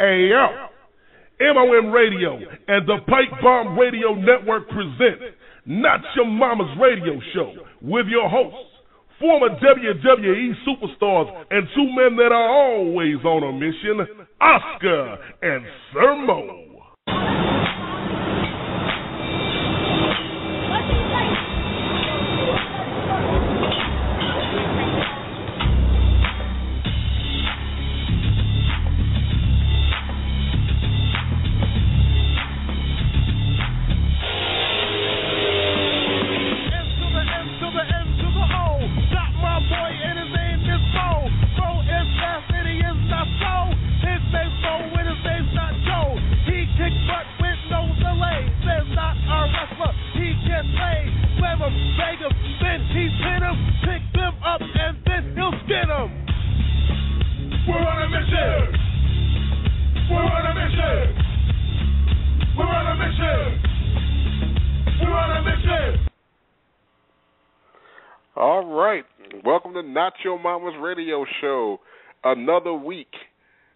Ayo. MOM Radio and the Pipe Bomb Radio Network present Not Your Mama's Radio Show with your hosts, former WWE superstars and two men that are always on a mission, Oscar and Sir Mo. All right, welcome to Not Your Mama's Radio Show. Another week.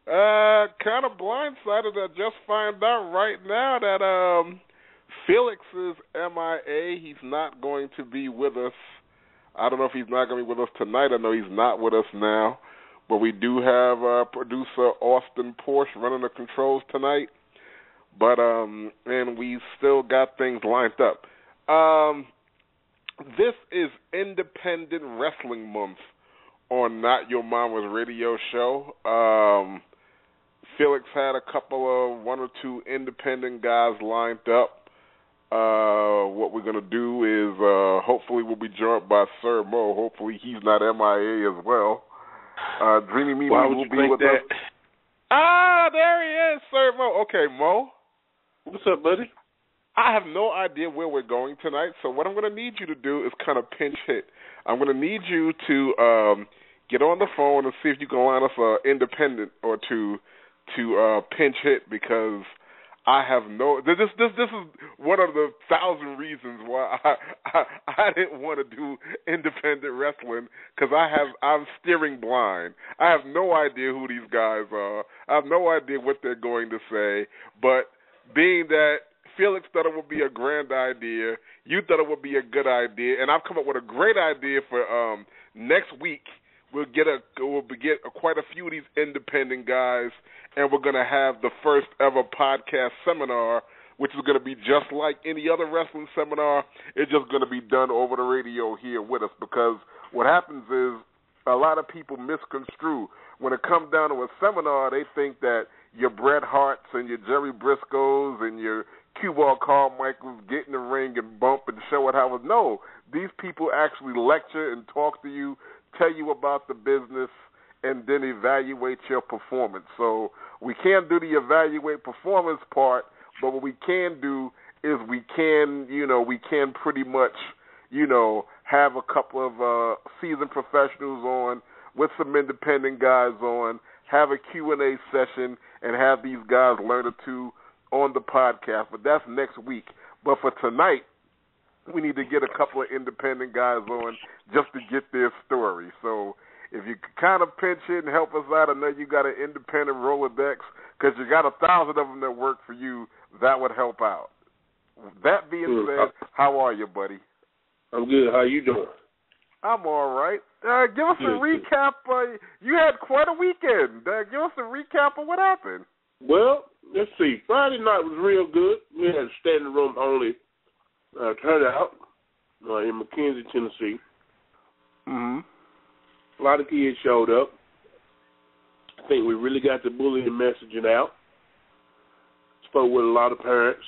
Kind of blindsided to just find out right now that Felix is MIA. He's not going to be with us. I don't know if he's not going to be with us tonight. I know he's not with us now. But we do have producer Austin Porsche running the controls tonight. But and we still got things lined up. This is Independent Wrestling Month on Not Your Mama's Radio Show. Felix had a couple of one or two independent guys lined up. What we're going to do is hopefully we'll be joined by Sir Mo. Hopefully he's not MIA as well. Dreamy Mimi will be with us. Ah, there he is, Sir Mo. Okay, Mo. What's up, buddy? I have no idea where we're going tonight, so what I'm going to need you to do is kind of pinch hit. I'm going to need you to get on the phone and see if you can line us an independent or two to pinch hit, because I have no. This is one of the 1,000 reasons why I didn't want to do independent wrestling, because I'm steering blind. I have no idea who these guys are. I have no idea what they're going to say. But being that Felix thought it would be a grand idea, you thought it would be a good idea, and I've come up with a great idea for next week. We'll get quite a few of these independent guys, and we're going to have the first ever podcast seminar, which is going to be just like any other wrestling seminar. It's just going to be done over the radio here with us, because what happens is a lot of people misconstrue. When it comes down to a seminar, they think that your Bret Harts and your Jerry Briscoes and your Q-Ball Carmichaels get in the ring and bump and show it how it. No, these people actually lecture and talk to you, tell you about the business, and then evaluate your performance. So we can't do the evaluate performance part, but what we can do is we can pretty much, have a couple of seasoned professionals on with some independent guys on, have a Q&A session, and have these guys learn or two on the podcast. But that's next week. But for tonight, we need to get a couple of independent guys on just to get their story. So if you kind of pinch it and help us out, I know you got an independent Rolodex, because you got 1,000 of them that work for you, that would help out. That being said, how are you, buddy? I'm good. How you doing? I'm all right. Give us a recap. You had quite a weekend. Give us a recap of what happened. Well, let's see. Friday night was real good. We had a standing room only turnout in McKenzie, Tennessee. Mm-hmm. A lot of kids showed up. I think we really got the bullying messaging out. Spoke with a lot of parents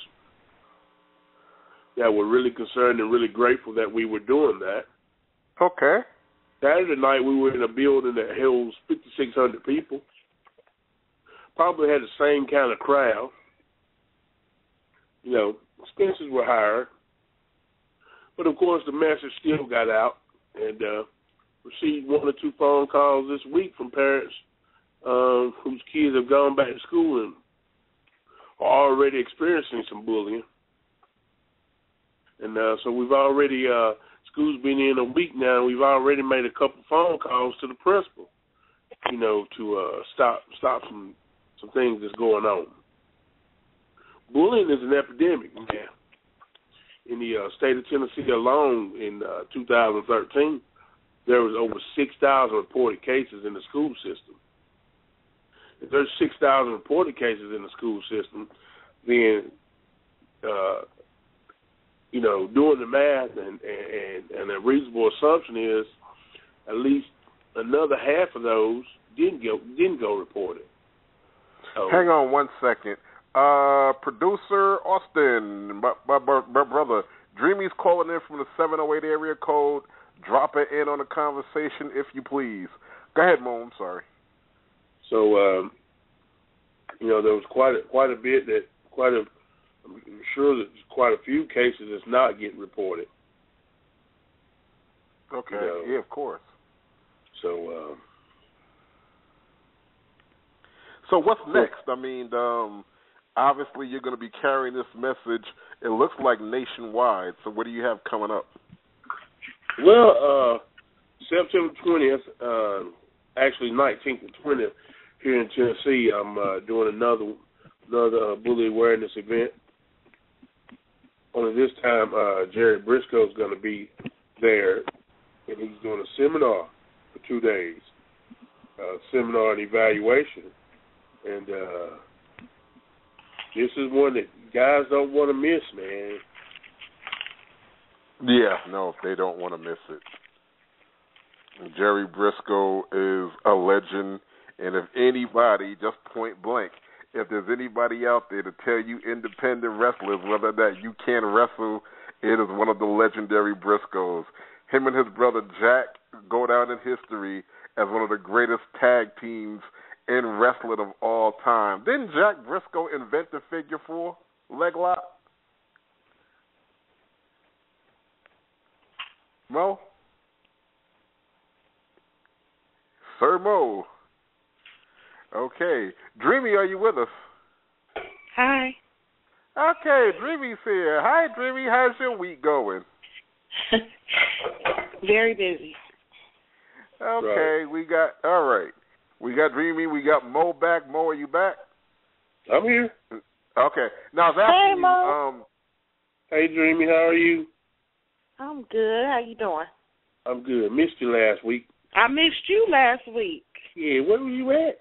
that were really concerned and really grateful that we were doing that. Okay. Saturday night, we were in a building that holds 5,600 people. Probably had the same kind of crowd. Expenses were higher. But, of course, the message still got out, and received one or two phone calls this week from parents whose kids have gone back to school and are already experiencing some bullying. And so we've already, school's been in a week now, and we've already made a couple phone calls to the principal, to stop some some things that's going on. Bullying is an epidemic, man. In the state of Tennessee alone, in 2013, there was over 6,000 reported cases in the school system. If there's 6,000 reported cases in the school system, then doing the math and a reasonable assumption is at least another half of those didn't go reported. So, hang on 1 second. Producer Austin, my brother, Dreamy's calling in from the 708 area code. Drop it in on the conversation if you please. Go ahead, Mo. I'm sorry. So, there was quite a bit I'm sure that quite a few cases that's not getting reported. Okay. Yeah, of course. So, so what's next? I mean, obviously you're going to be carrying this message. It looks like nationwide. So what do you have coming up? Well, September 20th, actually 19th and 20th, here in Tennessee, I'm doing another bully awareness event. Only this time, Jerry Briscoe's going to be there, and he's doing a seminar for 2 days, seminar and evaluation. And this is one that guys don't want to miss, man. Yeah, no, they don't want to miss it. Jerry Briscoe is a legend, and if anybody, just point blank, if there's anybody out there to tell you independent wrestlers whether that you can wrestle, it is one of the legendary Briscoes. Him and his brother Jack go down in history as one of the greatest tag teams in wrestling of all time. Didn't Jack Briscoe invent the figure 4 leg lock? Mo? Sir Mo. Okay. Dreamy, are you with us? Hi. Okay, Dreamy's here. Hi, Dreamy. How's your week going? Very busy. Okay, right. All right. We got Dreamy. We got Mo back. Mo, are you back? I'm here. Okay. Now, that's hey, Mo. Hey, Dreamy. How are you? I'm good. How you doing? I'm good. Missed you last week. I missed you last week. Yeah, where were you at?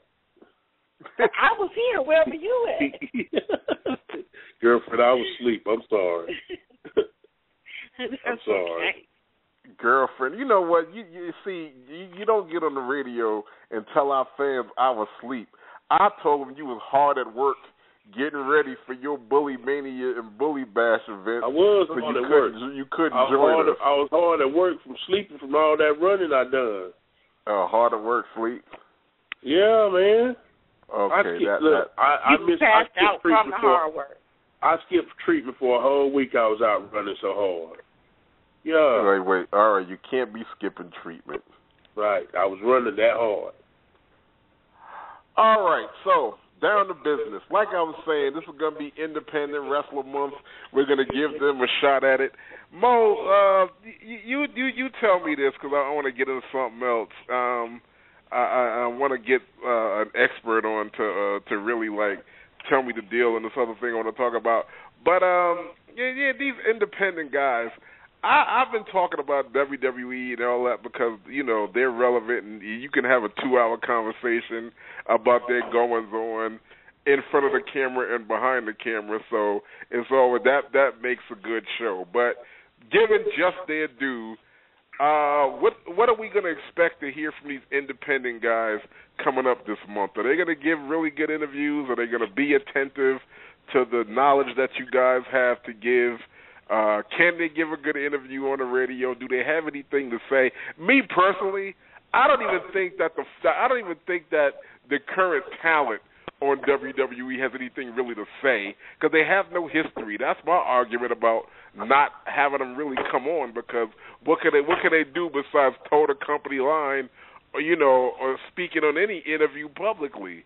I was here. Where were you at? Girlfriend, I was asleep. I'm sorry. I'm sorry. Okay. Girlfriend, you know what? You see, you don't get on the radio and tell our fans I was asleep. I told them you was hard at work getting ready for your Bully Mania and Bully Bash event. I was so hard at work. You couldn't join us. I was hard at work from sleeping from all that running I done. Hard at work, sleep? Yeah, man. Okay, I passed out from the hard work. I skipped treatment for a whole week. I was out running so hard. Yeah. Wait. All right, you can't be skipping treatment. Right. I was running that hard. All right, so down to business. Like I was saying, this is going to be Independent Wrestler Month. We're going to give them a shot at it. Mo, you tell me this because I want to get into something else. I want to get an expert on to really tell me the deal and this other thing I want to talk about. But these independent guys, I've been talking about WWE and all that because they're relevant and you can have a 2-hour conversation about their goings on in front of the camera and behind the camera. So it's all that makes a good show. But given just their due. What are we going to expect to hear from these independent guys coming up this month? Are they going to give really good interviews? Are they going to be attentive to the knowledge that you guys have to give? Can they give a good interview on the radio? Do they have anything to say? Me personally, I don't even think that the current talent on WWE has anything really to say because they have no history. That's my argument about not having them really come on because what can they do besides toe the company line or speaking on any interview publicly?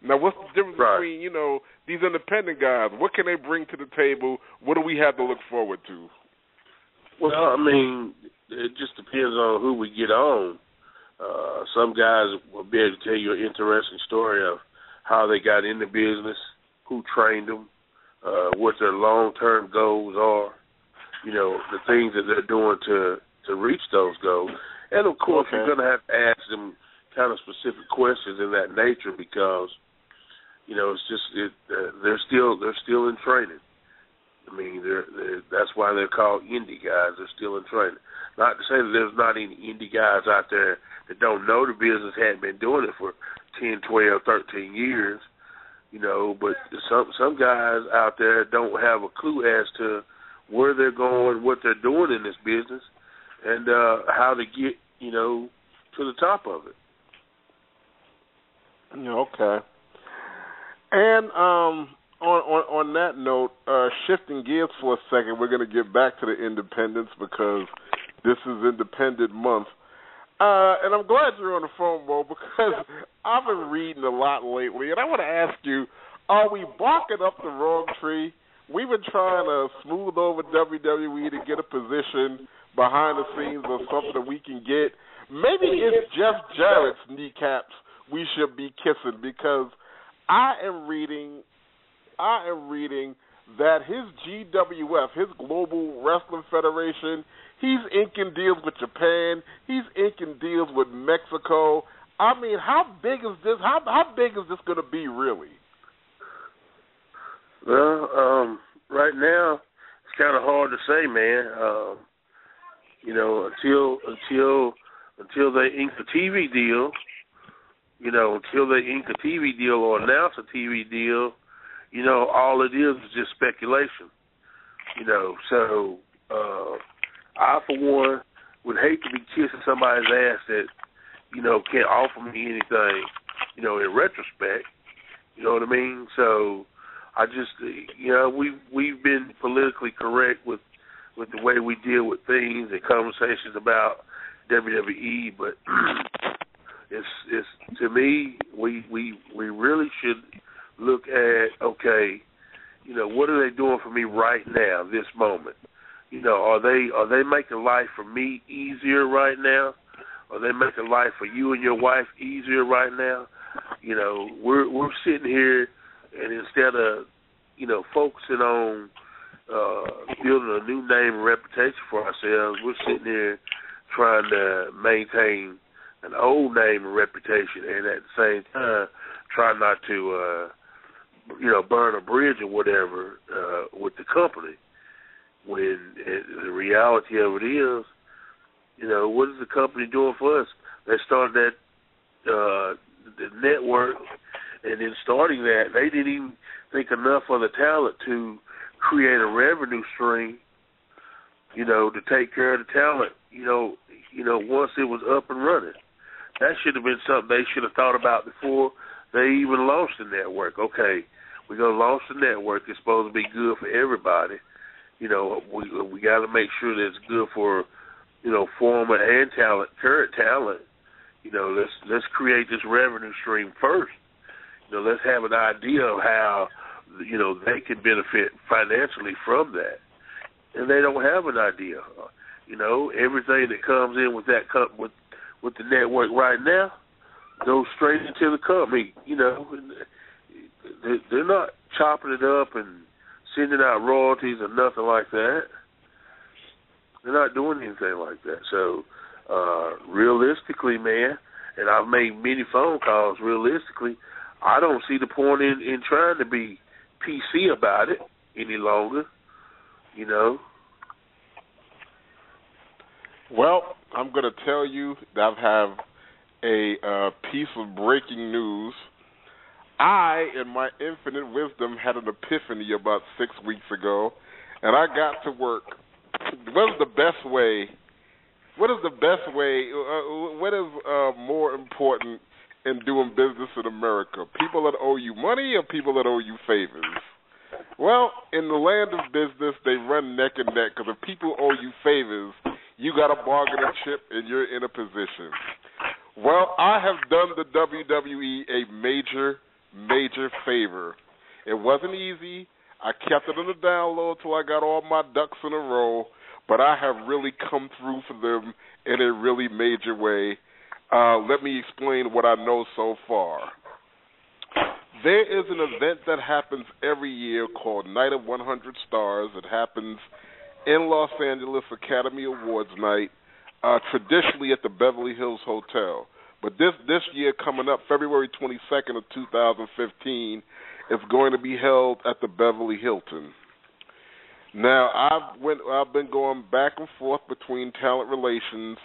Now, what's the difference between, these independent guys? What can they bring to the table? What do we have to look forward to? Well, I mean, it just depends on who we get on. Some guys will be able to tell you an interesting story of how they got in the business, who trained them, what their long-term goals are, the things that they're doing to reach those goals. And, of course, you're going to have to ask them kind of specific questions in that nature because, it's just they're still in training. I mean, that's why they're called indie guys. They're still in training. Not to say that there's not any indie guys out there that don't know the business, hadn't been doing it for 10, 12, 13 years, but some guys out there don't have a clue as to where they're going, what they're doing in this business, and how to get, to the top of it. Okay. And on that note, shifting gears for a second, we're going to get back to the independents because this is Independent Month. And I'm glad you're on the phone, Mo, because I've been reading a lot lately, and I want to ask you, are we barking up the wrong tree? We've been trying to smooth over WWE to get a position behind the scenes or something that we can get. Maybe it's Jeff Jarrett's kneecaps we should be kissing, because I am reading that his GWF, his Global Wrestling Federation, he's inking deals with Japan, he's inking deals with Mexico. I mean, how big is this? How big is this going to be, really? Well, right now it's kind of hard to say, man. Until they ink a TV deal, until they ink a TV deal or announce a TV deal, all it is just speculation. So I, for one, would hate to be kissing somebody's ass that, can't offer me anything, in retrospect. You know what I mean? So I just, we've been politically correct with the way we deal with things and conversations about WWE, but it's to me, we really should look at, okay, what are they doing for me right now, this moment? Are they making life for me easier right now? Are they making life for you and your wife easier right now? We're sitting here, and instead of focusing on building a new name and reputation for ourselves, we're sitting here trying to maintain an old name and reputation, and at the same time try not to burn a bridge or whatever with the company, when the reality of it is, what is the company doing for us? They started that the network, and in starting that, they didn't even think enough of the talent to create a revenue stream, to take care of the talent, once it was up and running. That should have been something they should have thought about before they even launched the network. Okay, we're going to launch the network. It's supposed to be good for everybody. We got to make sure that it's good for, former and current talent. Let's create this revenue stream first. Let's have an idea of how, they can benefit financially from that. And they don't have an idea. Everything that comes in with that with the network right now goes straight into the company. They're not chopping it up and sending out royalties or nothing like that. They're not doing anything like that. So, realistically, man, and I've made many phone calls, realistically, I don't see the point in trying to be PC about it any longer, Well, I'm going to tell you that I have a piece of breaking news. I, in my infinite wisdom, had an epiphany about 6 weeks ago, and I got to work. What is more important in doing business in America? People that owe you money or people that owe you favors? Well, in the land of business, they run neck and neck, because if people owe you favors, you got a bargaining chip and you're in a position. Well, I have done the WWE a major, major favor. It wasn't easy. I kept it on the down low until I got all my ducks in a row, but I have really come through for them in a really major way. Let me explain what I know so far. There is an event that happens every year called Night of 100 Stars. It happens in Los Angeles, Academy Awards night, traditionally at the Beverly Hills Hotel. But this year coming up, February 22nd of 2015, it's going to be held at the Beverly Hilton. Now, I've been going back and forth between talent relations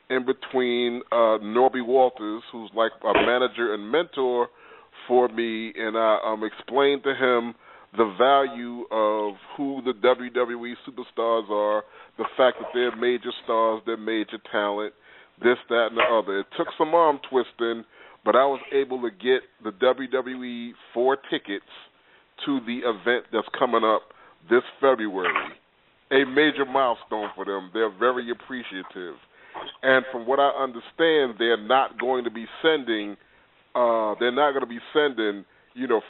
and between Norby Walters, who's like a manager and mentor for me, and I explained to him the value of who the WWE superstars are, the fact that they're major stars, they're major talent, this, that, and the other. It took some arm twisting, but I was able to get the WWE 4 tickets to the event that's coming up this February. A major milestone for them. They're very appreciative. And from what I understand, they're not going to be sending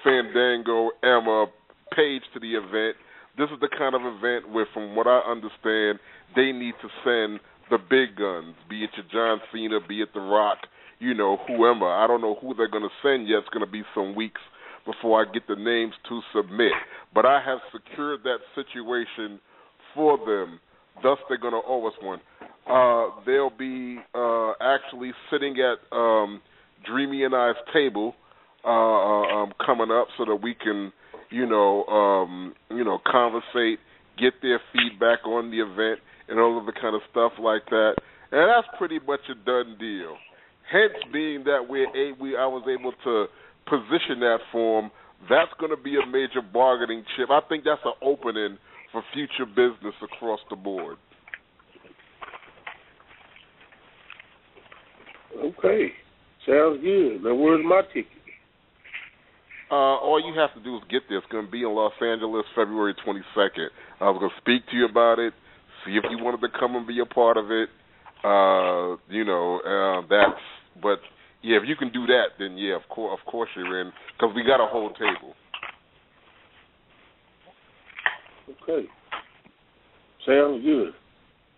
Fandango, Emma, Page to the event. This is the kind of event where, from what I understand, they need to send the big guns, be it your John Cena, be it The Rock, whoever. I don't know who they're going to send yet. It's going to be some weeks before I get the names to submit. But I have secured that situation for them. Thus, they're going to owe us one. They'll be actually sitting at Dreamy and I's table coming up so that we can, conversate, get their feedback on the event, and all of the kind of stuff like that. And that's pretty much a done deal. Hence, being that I was able to position that for them, that's going to be a major bargaining chip. I think that's an opening for future business across the board. Okay. Sounds good. Now, where's my ticket? All you have to do is get there. It's going to be in Los Angeles, February 22nd. I was going to speak to you about it, see if you wanted to come and be a part of it. But yeah, if you can do that, then yeah, of course you're in, because we got a whole table. Okay. Sounds good.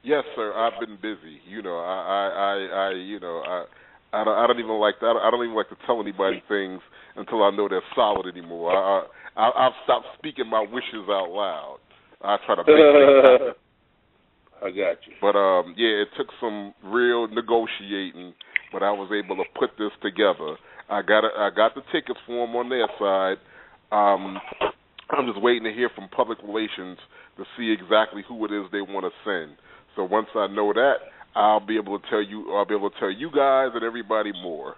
Yes, sir. I've been busy. I don't even like that. I don't even like to tell anybody things until I know they're solid anymore. I've stopped speaking my wishes out loud. I try to make things happen. I got you. But yeah, it took some real negotiating, but I was able to put this together. I got the tickets for them on their side. I'm just waiting to hear from public relations to see exactly who it is they want to send. So once I know that, I'll be able to tell you guys and everybody more.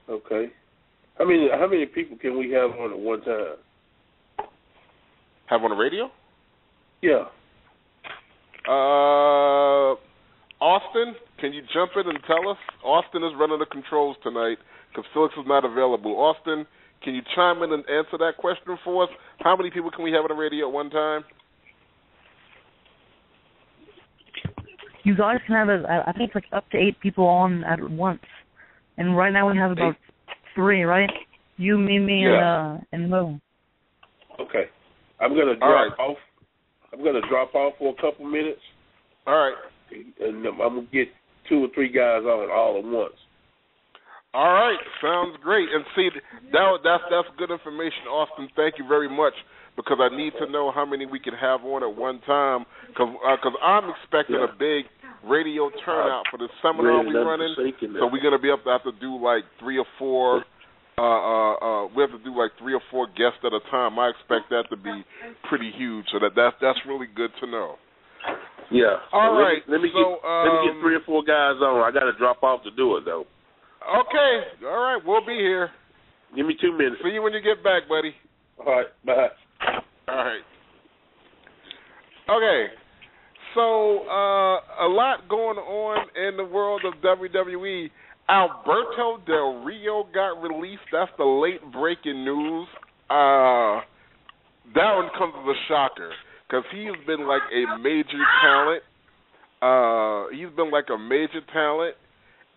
Okay. How many people can we have on at one time? Have on the radio? Yeah. Austin, can you jump in and tell us? Austin is running the controls tonight because Felix is not available. Austin, can you chime in and answer that question for us? How many people can we have on the radio at one time? You guys can have, I think it's like up to 8 people on at once. And right now we have about 3, right? You, me, yeah. and Mo. Okay. I'm going to drop off. I'm going to drop off for a couple minutes. All right. And I'm going to get 2 or 3 guys on all at once. All right. Sounds great. And see, that's good information, Austin. Thank you very much, because I need to know how many we can have on at one time, because I'm expecting a big radio turnout for the seminar we're running. So we're going to be able to have to do like 3 or 4. We have to do like 3 or 4 guests at a time. I expect that to be pretty huge. So that's really good to know. Yeah. All right. Let me get 3 or 4 guys on. I got to drop off to do it though. Okay. All right. We'll be here. Give me 2 minutes. See you when you get back, buddy. All right. Bye. All right. Okay. So, a lot going on in the world of WWE. Alberto Del Rio got released. That's the late breaking news. That one comes as a shocker, because he's been like a major talent.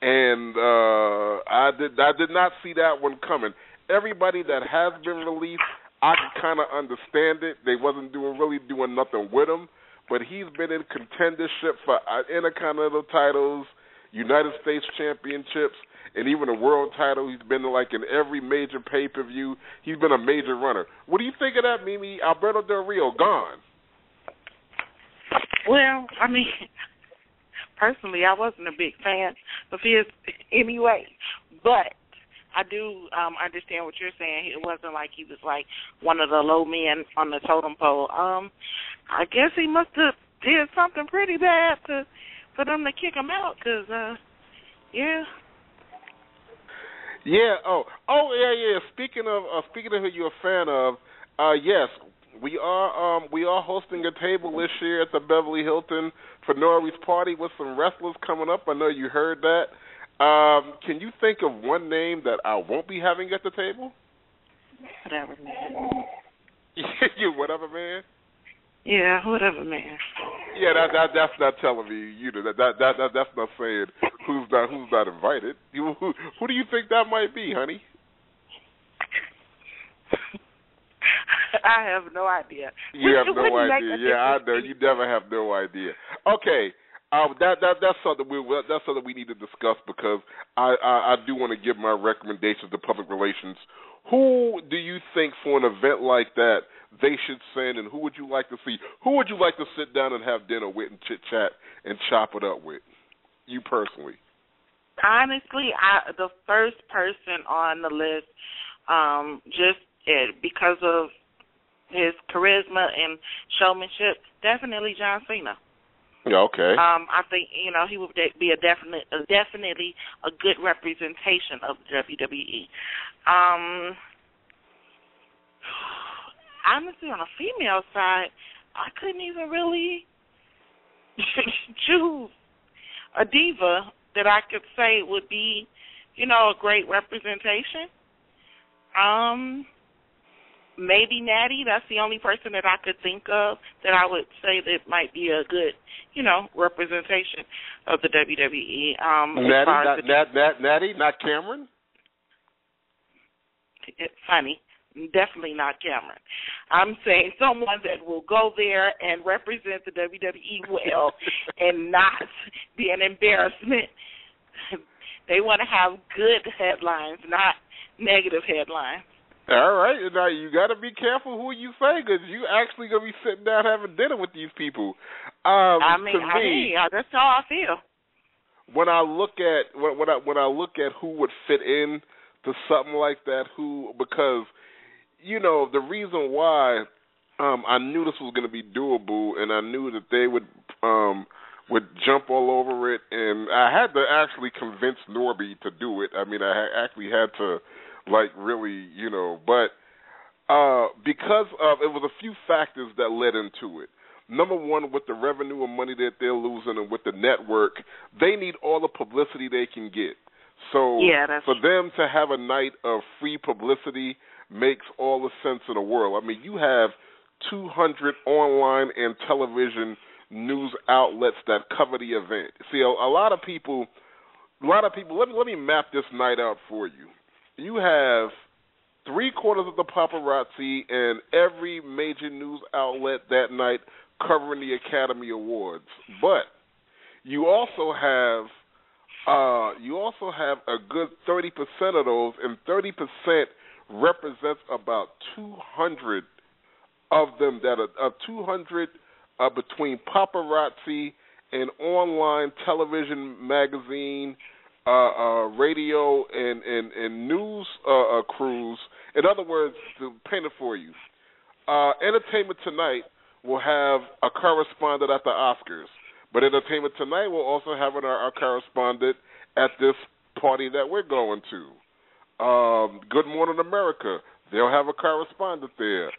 And I did not see that one coming. Everybody that has been released, I can kind of understand it. They wasn't really doing nothing with him, but he's been in contendership for Intercontinental titles. United States championships, and even a world title. He's been like in every major pay-per-view. He's been a major runner. What do you think of that, Mimi? Alberto Del Rio gone. Well, I mean, personally, I wasn't a big fan of his anyway, but I do understand what you're saying. It wasn't like he was like one of the low men on the totem pole. I guess he must have did something pretty bad for them to kick him out, because, yeah. Yeah. Yeah. Speaking of who you're a fan of, yes, we are hosting a table this year at the Beverly Hilton for Nori's party with some wrestlers coming up. I know you heard that. Can you think of one name that I won't be having at the table? Whatever, man. You whatever, man. Yeah, whatever, man. Yeah, that's not telling me. You know that's not saying who's not invited. Who do you think that might be, honey? I have no idea. You have no idea. Yeah, I know. You never have no idea. Okay, that's something we need to discuss, because I do want to give my recommendations to public relations. Who do you think for an event like that they should send, and who would you like to see? Who would you like to sit down and have dinner with and chit chat and chop it up with? You personally. Honestly, the first person on the list, because of his charisma and showmanship, definitely John Cena. Yeah, okay. I think he would be definitely a good representation of the WWE. Honestly, on a female side, I couldn't even really choose a diva that I could say would be, a great representation. Maybe Natty. That's the only person that I could think of that I would say that might be a good, representation of the WWE. Natty, not Cameron? It's funny. Definitely not Cameron. I'm saying someone that will go there and represent the WWE well and not be an embarrassment. They want to have good headlines, not negative headlines. All right. Now, you got to be careful who you say, because you actually going to be sitting down having dinner with these people. That's how I feel. When I look at when I look at who would fit in to something like that, because the reason why I knew this was going to be doable, and I knew that they would jump all over it, and I had to actually convince Norby to do it. I mean, I actually had to, really, but because of, it was a few factors that led into it. Number one, with the revenue and money that they're losing, and with the network, they need all the publicity they can get. So for them to have a night of free publicity makes all the sense in the world. I mean, you have 200 online and television news outlets that cover the event. See, a lot of people. Let me map this night out for you. You have 3/4 of the paparazzi and every major news outlet that night covering the Academy Awards, but you also have a good 30% of those, and 30% represents about 200 of them that are 200 between paparazzi and online television, magazine, radio, and news crews. In other words, to paint it for you, Entertainment Tonight will have a correspondent at the Oscars, but Entertainment Tonight will also have our correspondent at this party that we're going to. Good Morning America, they'll have a correspondent there.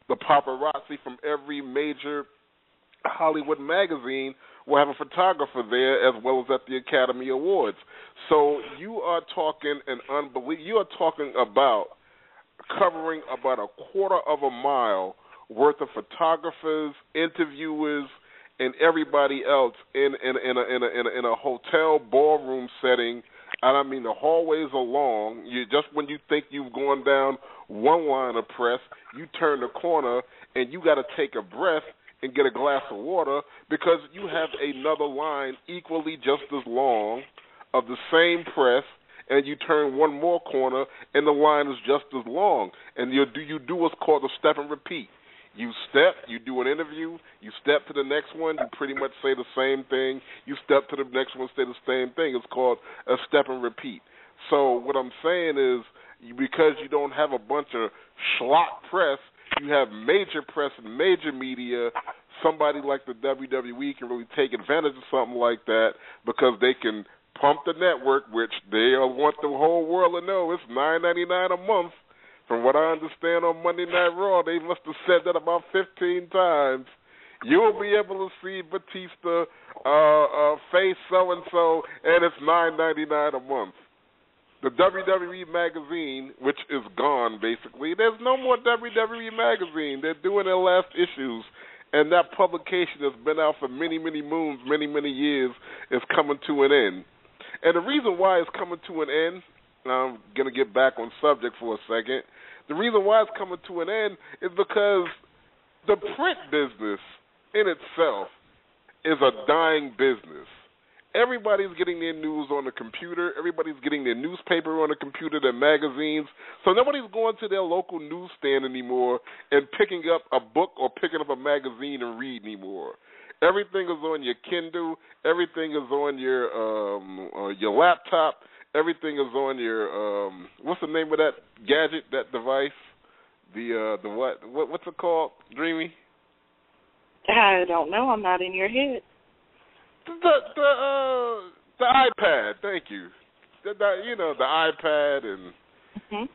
The paparazzi from every major Hollywood magazine will have a photographer there, as well as at the Academy Awards. So you are talking you are talking about covering about 1/4 of a mile worth of photographers, interviewers, and everybody else in a hotel ballroom setting. And I mean, the hallways are long. When you think you've gone down one line of press, you turn the corner and you got to take a breath and get a glass of water, because you have another line equally just as long of the same press, and you turn one more corner, and the line is just as long. And you do what's called a step and repeat. You step, you do an interview, you step to the next one, you pretty much say the same thing. You step to the next one, say the same thing. It's called a step and repeat. So what I'm saying is, because you don't have a bunch of schlock press, you have major press and major media. Somebody like the WWE can really take advantage of something like that because they can pump the network, which they want the whole world to know it's $9.99 a month. From what I understand on Monday Night Raw, they must have said that about 15 times. You'll be able to see Batista face so-and-so, and it's $9.99 a month. The WWE magazine, which is gone basically, there's no more WWE magazine. They're doing their last issues, and that publication has been out for many, many moons, many, many years, is coming to an end. And the reason why it's coming to an end, I'm going to get back on subject for a second, the reason why it's coming to an end is because the print business in itself is a dying business. Everybody's getting their news on the computer. Everybody's getting their newspaper on the computer, their magazines. So nobody's going to their local newsstand anymore and picking up a book or picking up a magazine and read anymore. Everything is on your Kindle. Everything is on your laptop. Everything is on your what's the name of that gadget, that device? The what's it called, Dreamy? I don't know. I'm not in your head. The iPad. Thank you. The iPad, and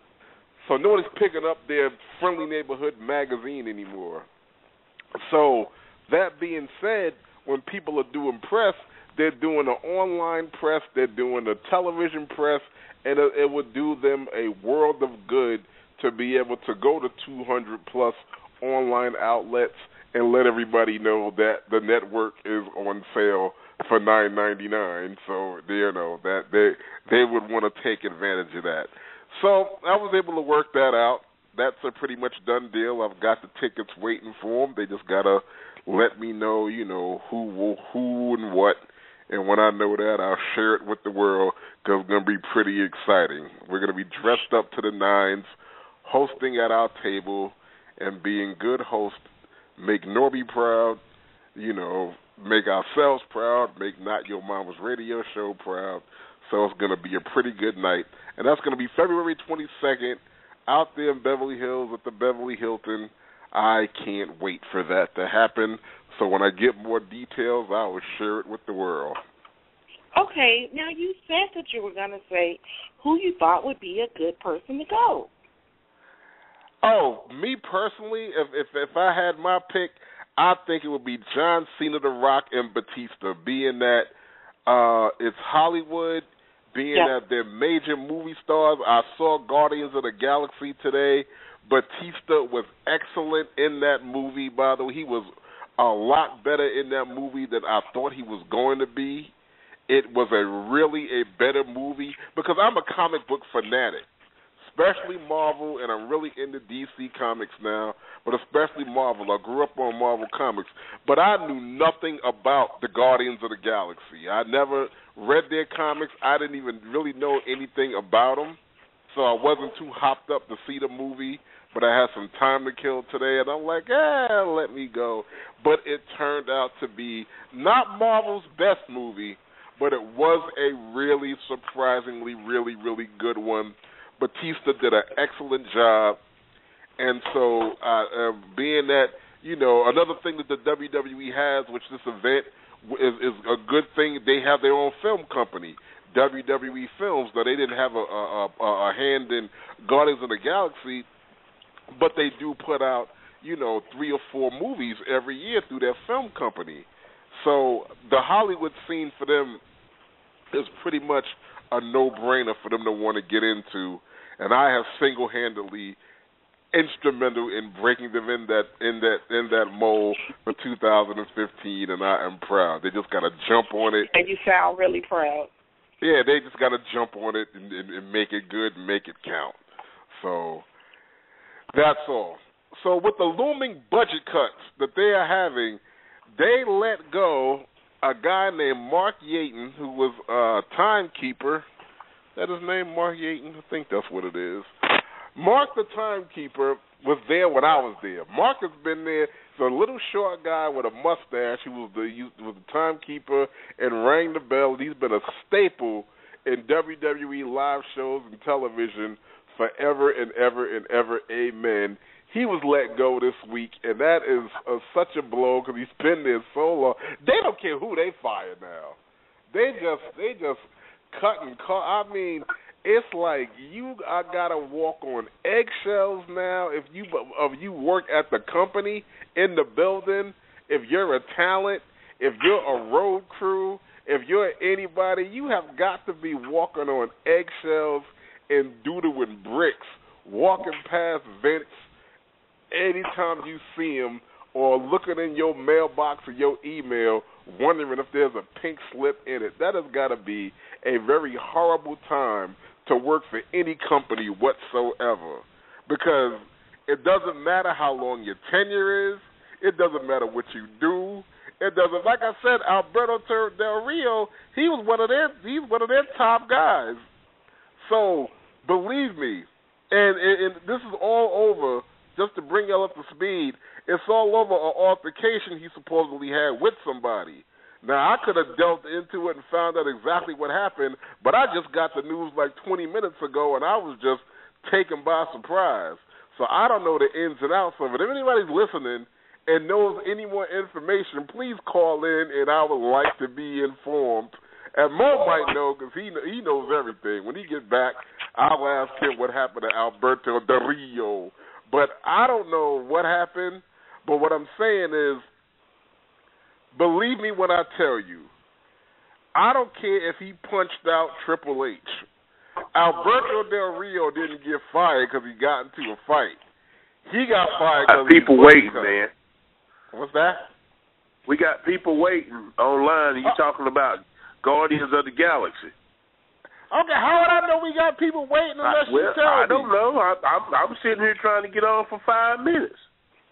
so nobody's picking up their Friendly Neighborhood magazine anymore. So that being said, when people are doing press, they're doing the online press, they're doing the television press, and it would do them a world of good to be able to go to 200-plus online outlets and let everybody know that the network is on sale for $9.99. So they know that they would want to take advantage of that. So I was able to work that out. That's a pretty much done deal. I've got the tickets waiting for them. They just gotta let me know, who and what. And when I know that, I'll share it with the world because it's going to be pretty exciting. We're going to be dressed up to the nines, hosting at our table, and being good hosts. Make Norby proud, make ourselves proud, make Not Your Mama's Radio Show proud. So it's going to be a pretty good night. And that's going to be February 22nd out there in Beverly Hills at the Beverly Hilton. I can't wait for that to happen. So when I get more details, I will share it with the world. Okay, now you said that you were going to say who you thought would be a good person to go. Oh, me personally, if I had my pick, I think it would be John Cena, The Rock, and Batista, being that it's Hollywood, being that they're major movie stars. I saw Guardians of the Galaxy today. Batista was excellent in that movie, by the way. He was a lot better in that movie than I thought he was going to be. It was really a better movie because I'm a comic book fanatic, especially Marvel, and I'm really into DC Comics now, but especially Marvel. I grew up on Marvel Comics, but I knew nothing about the Guardians of the Galaxy. I never read their comics. I didn't even really know anything about them, so I wasn't too hopped up to see the movie. But I had some time to kill today, and I'm like, let me go. But it turned out to be not Marvel's best movie, but it was a really surprisingly, really, really good one. Batista did an excellent job. And so being that, another thing that the WWE has, which this event is a good thing, they have their own film company, WWE Films. Now, they didn't have a hand in Guardians of the Galaxy, but they do put out, 3 or 4 movies every year through their film company. So the Hollywood scene for them is pretty much a no-brainer for them to want to get into, and I have single-handedly instrumental in breaking them in that mold for 2015, and I am proud. They just got to jump on it. And you sound really proud. Yeah, they just got to jump on it and make it good and make it count. So that's all. So with the looming budget cuts that they are having, they let go a guy named Mark Yaton, who was a timekeeper. Is that his name, Mark Yaton? I think that's what it is. Mark the timekeeper was there when I was there. Mark has been there. He's a little short guy with a mustache who was the timekeeper and rang the bell. He's been a staple in WWE live shows and television forever and ever and ever. Amen. He was let go this week, and that is such a blow because he's been there so long. They don't care who they fire now. They just cut and cut. I mean, it's like you gotta walk on eggshells now if you work at the company, in the building, if you're a talent, if you're a road crew, if you're anybody, you have got to be walking on eggshells and doodling bricks, walking past Vince anytime you see him, or looking in your mailbox or your email wondering if there's a pink slip in it. That has got to be a very horrible time to work for any company whatsoever, because it doesn't matter how long your tenure is. It doesn't matter what you do. It doesn't. Like I said, Alberto Del Rio, he's one of their top guys. So believe me, and this is all over. Just to bring y'all up to speed, it's all over an altercation he supposedly had with somebody. Now, I could have delved into it and found out exactly what happened, but I just got the news like 20 minutes ago, and I was just taken by surprise. So I don't know the ins and outs of it. If anybody's listening and knows any more information, please call in, and I would like to be informed. And Mo might know because he knows everything. When he gets back, I'll ask him what happened to Alberto Del Rio. But I don't know what happened, but what I'm saying is, believe me when I tell you, I don't care if he punched out Triple H. Alberto Del Rio didn't get fired because he got into a fight. He got fired because people waiting, man. What's that? We got people waiting online, and you talking about Guardians of the Galaxy. Okay, how would I know we got people waiting unless you tell me? I don't know. I'm sitting here trying to get on for 5 minutes.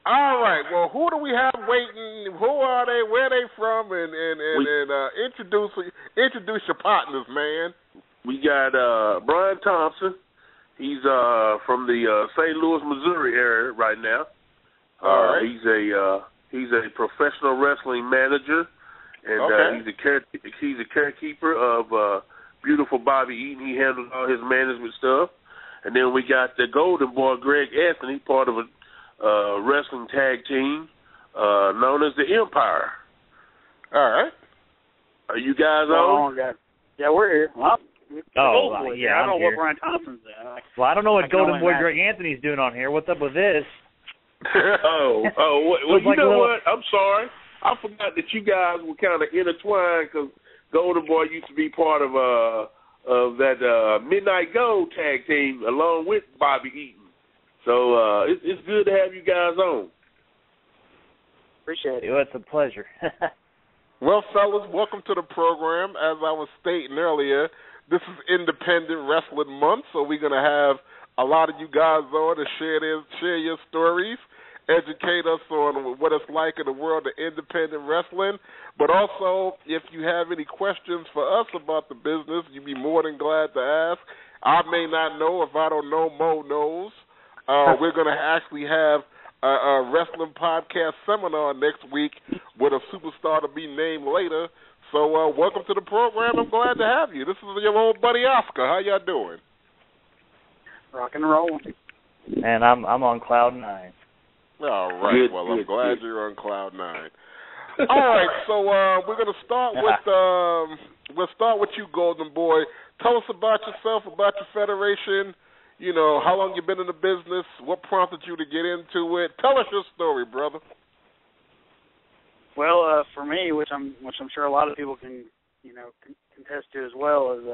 All right. Well, who do we have waiting? Who are they? Where are they from? And introduce your partners, man. We got Brian Thompson. He's from the St. Louis, Missouri area right now. All right. He's a professional wrestling manager, and he's a carekeeper of beautiful Bobby Eaton. He handles all his management stuff. And then we got the Golden Boy, Greg Anthony, part of a wrestling tag team known as the Empire. All right. Are you guys on? Yeah, we're here. Well, yeah, I don't know what Brian Thompson's doing. Well, I don't know what Golden Boy Greg Anthony's doing on here. What's up with this? Well, you know what? I'm sorry. I forgot that you guys were kind of intertwined because Golden Boy used to be part of that Midnight Gold tag team along with Bobby Eaton. So it's good to have you guys on. Appreciate it. Well, it's a pleasure. Well, fellas, welcome to the program. As I was stating earlier, this is Independent Wrestling Month, so we're going to have a lot of you guys on to share your stories, educate us on what it's like in the world of independent wrestling. But also, if you have any questions for us about the business, you'd be more than glad to ask. I may not know. If I don't know, Mo knows. We're going to actually have a wrestling podcast seminar next week with a superstar to be named later. So welcome to the program. I'm glad to have you. This is your old buddy Oscar. How y'all doing? Rock and roll. And I'm on cloud 9. All right. I'm glad you're on cloud 9. All right. So we're gonna start with we'll start with you, Golden Boy. Tell us about yourself, about your federation. You know, how long you been in the business? What prompted you to get into it? Tell us your story, brother. Well, for me, which I'm sure a lot of people can contest to as well, is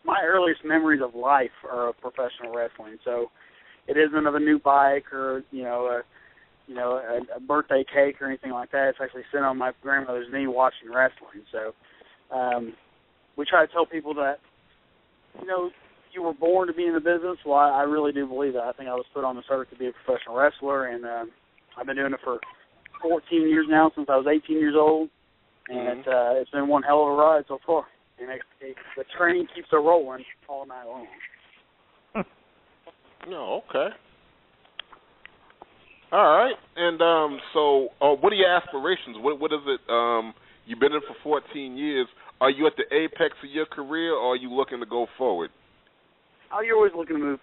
my earliest memories of life are of professional wrestling. So it isn't of a new bike or a birthday cake or anything like that. It's actually sitting on my grandmother's knee watching wrestling. So we try to tell people that you were born to be in the business. Well, I really do believe that. I think I was put on this earth to be a professional wrestler, and I've been doing it for 14 years now, since I was 18 years old. And it's been one hell of a ride so far. And the train keeps it rolling all night long. No, okay. All right. And so what are your aspirations? What is it? You've been in for 14 years. Are you at the apex of your career, or are you looking to go forward? Oh, you're always looking to move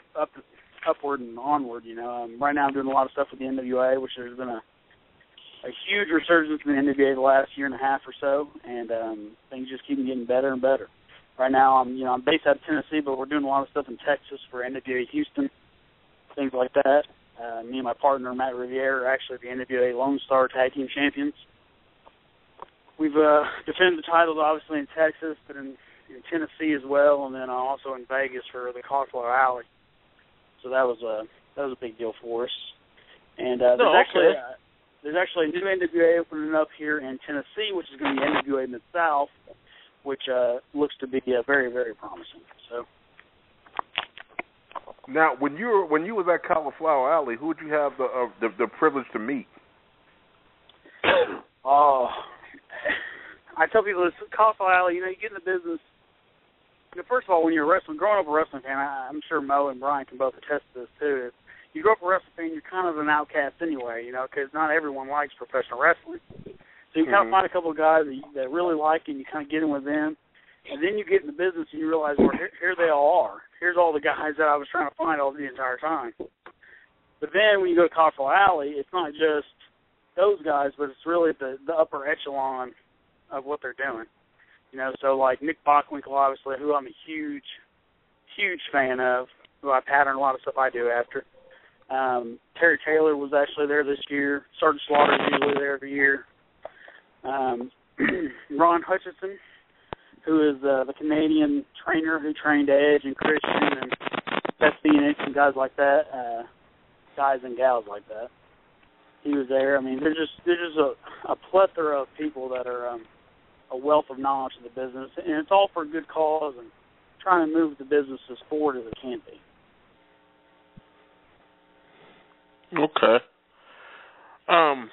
upward and onward, you know. Right now I'm doing a lot of stuff with the NWA, which there's been a huge resurgence in the NWA the last year and a half or so, and things just keep getting better and better. Right now I'm based out of Tennessee, but we're doing a lot of stuff in Texas for NWA Houston, things like that. Me and my partner, Matt Riviere, are actually the NWA Lone Star Tag Team Champions. We've defended the titles, obviously, in Texas, but in Tennessee as well, and then also in Vegas for the Cauliflower Alley. So that was a big deal for us. And there's actually a new NWA opening up here in Tennessee, which is going to be NWA Mid-South, which looks to be very, very promising. So. Now, when you was at Cauliflower Alley, who would you have the privilege to meet? Oh, I tell people this Cauliflower Alley. You know, you get in the business. You know, first of all, when you're growing up a wrestling fan, I'm sure Mo and Brian can both attest to this too. You grow up a wrestling fan, you're kind of an outcast anyway, you know, because not everyone likes professional wrestling. So you kind of find a couple of guys that really like you, and you kind of get in with them. And then you get in the business and you realize, well, here they all are. Here's all the guys that I was trying to find all the entire time. But then when you go to Cauliflower Alley, it's not just those guys, but it's really the upper echelon of what they're doing. You know, so like Nick Bockwinkel, obviously, who I'm a huge, huge fan of, who I pattern a lot of stuff I do after. Terry Taylor was actually there this year. Sergeant Slaughter's usually there every year. Ron Hutchison, who is the Canadian trainer who trained Edge and Christian and Beth Phoenix and guys like that, guys and gals like that. He was there. I mean, there's just a plethora of people that are a wealth of knowledge of the business, and it's all for a good cause and trying to move the business as forward as it can be. Okay. All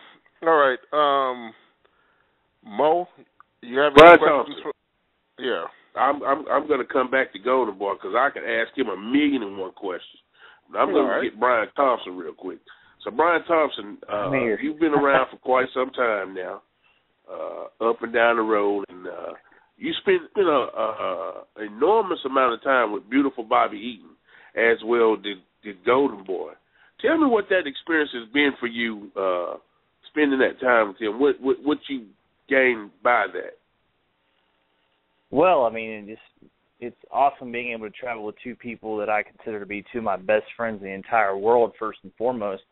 right. Mo, you have any questions? Yeah. I'm going to come back to Golden Boy because I could ask him 1,000,001 questions. But I'm going to get Brian Thompson real quick. So, Brian Thompson, you've been around for quite some time now, up and down the road, and you spent an enormous amount of time with beautiful Bobby Eaton, as well did Golden Boy. Tell me what that experience has been for you, spending that time with him. What you gained by that? Well, I mean, it's awesome being able to travel with two people that I consider to be two of my best friends in the entire world, first and foremost.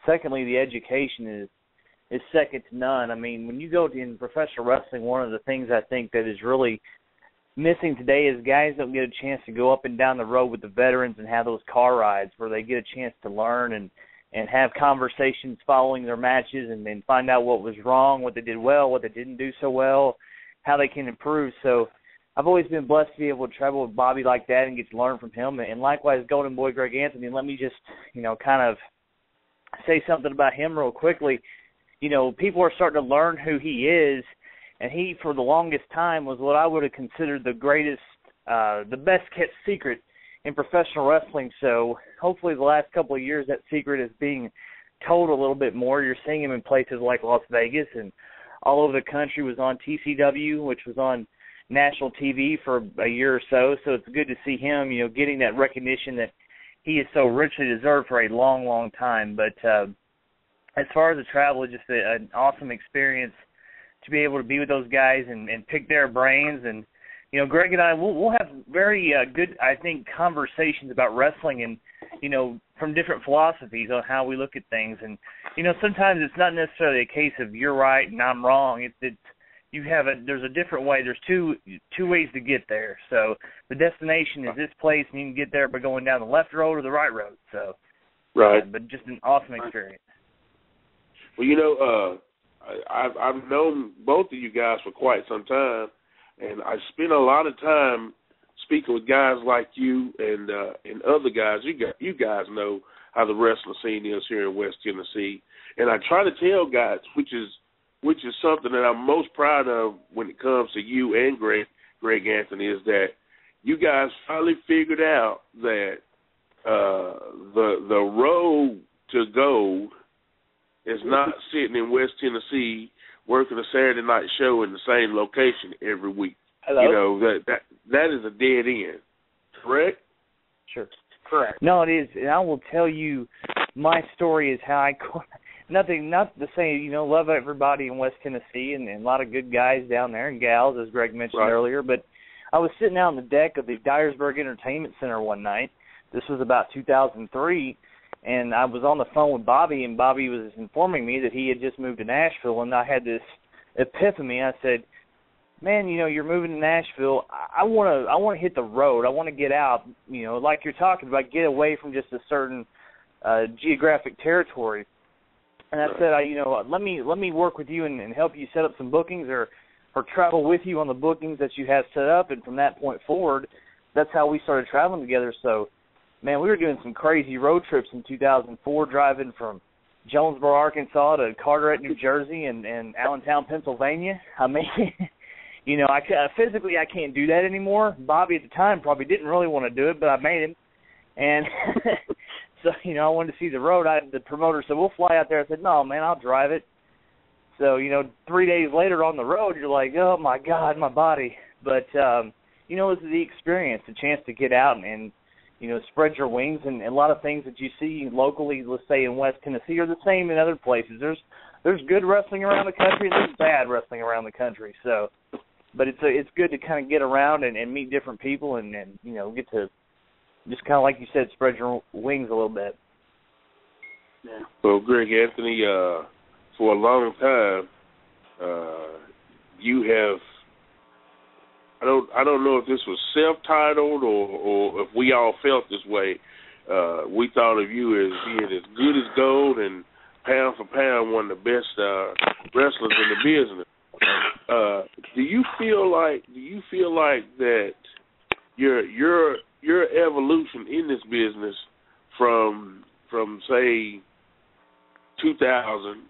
Secondly, the education is second to none. I mean, when you go in professional wrestling, one of the things I think that is really missing today is guys don't get a chance to go up and down the road with the veterans and have those car rides where they get a chance to learn and have conversations following their matches and then find out what was wrong, what they did well, what they didn't do so well, how they can improve. So I've always been blessed to be able to travel with Bobby like that and get to learn from him. And likewise, Golden Boy Greg Anthony, let me just, kind of say something about him real quickly. People are starting to learn who he is, and he, for the longest time, was what I would have considered the greatest, the best-kept secret in professional wrestling. So hopefully the last couple of years that secret is being told a little bit more. You're seeing him in places like Las Vegas and all over the country. Was on TCW, which was on national TV for a year or so. So it's good to see him, getting that recognition that he is so richly deserved for a long, long time. But as far as the travel, just an awesome experience to be able to be with those guys and pick their brains. And, Greg and I, we'll have very good, I think, conversations about wrestling and, from different philosophies on how we look at things. And, sometimes it's not necessarily a case of you're right and I'm wrong. There's a different way. There's two ways to get there. So the destination is this place, and you can get there by going down the left road or the right road. So, right. But just an awesome experience. Well, I've known both of you guys for quite some time, and I spent a lot of time speaking with guys like you and other guys. You guys know how the wrestling scene is here in West Tennessee, and I try to tell guys, which is which is something that I'm most proud of when it comes to you and Greg Anthony, is that you guys finally figured out that the road to gold is not sitting in West Tennessee working a Saturday night show in the same location every week. Hello? You know, that is a dead end, correct? Sure. Correct. No, it is, and I will tell you, my story is how I not to say, you know, love everybody in West Tennessee and a lot of good guys down there and gals, as Greg mentioned earlier, but I was sitting out on the deck of the Dyersburg Entertainment Center one night. This was about 2003, and I was on the phone with Bobby, and Bobby was informing me that he had just moved to Nashville, and I had this epiphany. I said, man, you know, you're moving to Nashville. I want to hit the road. I want to get out, you know, like you're talking about, get away from just a certain geographic territory. And I said, you know, let me work with you and help you set up some bookings or travel with you on the bookings that you have set up. And from that point forward, that's how we started traveling together. So, man, we were doing some crazy road trips in 2004, driving from Jonesboro, Arkansas to Carteret, New Jersey, and Allentown, Pennsylvania. I mean, you know, physically I can't do that anymore. Bobby at the time probably didn't really want to do it, but I made him. And so, you know, I wanted to see the road. The promoter said, we'll fly out there. I said, no, man, I'll drive it. So, you know, 3 days later on the road, you're like, oh, my God, my body. But, you know, it was the experience, the chance to get out and you know, spread your wings. And a lot of things that you see locally, let's say in West Tennessee, are the same in other places. There's good wrestling around the country and there's bad wrestling around the country. So, but it's good to kind of get around and meet different people and, you know, get to just kind of, like you said, spread your wings a little bit. Yeah. Well, Greg Anthony, for a long time, you have, I don't know if this was self-titled or if we all felt this way. We thought of you as being as good as gold and pound for pound one of the best wrestlers in the business. Do you feel like that your evolution in this business from say 2000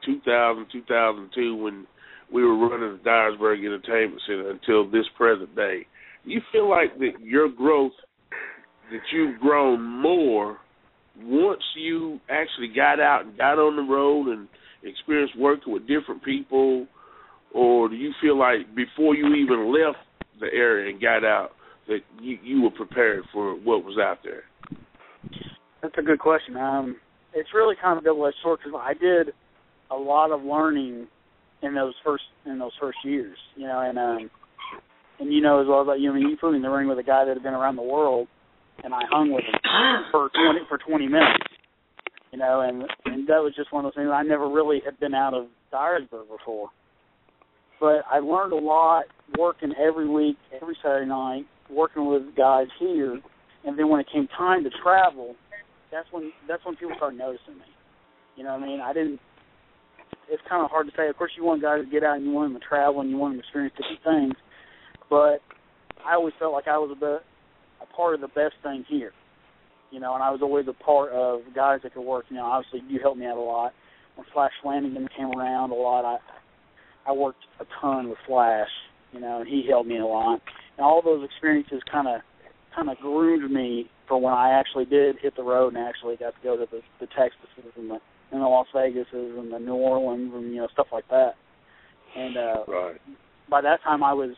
2002 when we were running the Dyersburg Entertainment Center until this present day, do you feel like that your growth, that you've grown more once you actually got out and got on the road and experienced working with different people, or do you feel like before you even left the area and got out that you were prepared for what was out there? That's a good question. It's really kind of a double-edged sword because I did a lot of learning in those first years, you know, and you know as well as you. I mean, you put me in the ring with a guy that had been around the world, and I hung with him for 20 minutes, you know, and that was just one of those things. I never really had been out of Dyersburg before, but I learned a lot working every week, every Saturday night, working with guys here, and then when it came time to travel, that's when people started noticing me. You know what I mean? It's kind of hard to say. Of course, you want guys to get out and you want them to travel and you want them to experience different things, but I always felt like I was a part of the best thing here, you know, and I was always a part of guys that could work. You know, obviously you helped me out a lot. When Flash Flanagan came around a lot, I worked a ton with Flash, you know, and he helped me a lot. And all those experiences kind of groomed me for when I actually did hit the road and actually got to go to the Texases and the Las Vegases and the New Orleans and, you know, stuff like that. And right. By that time I was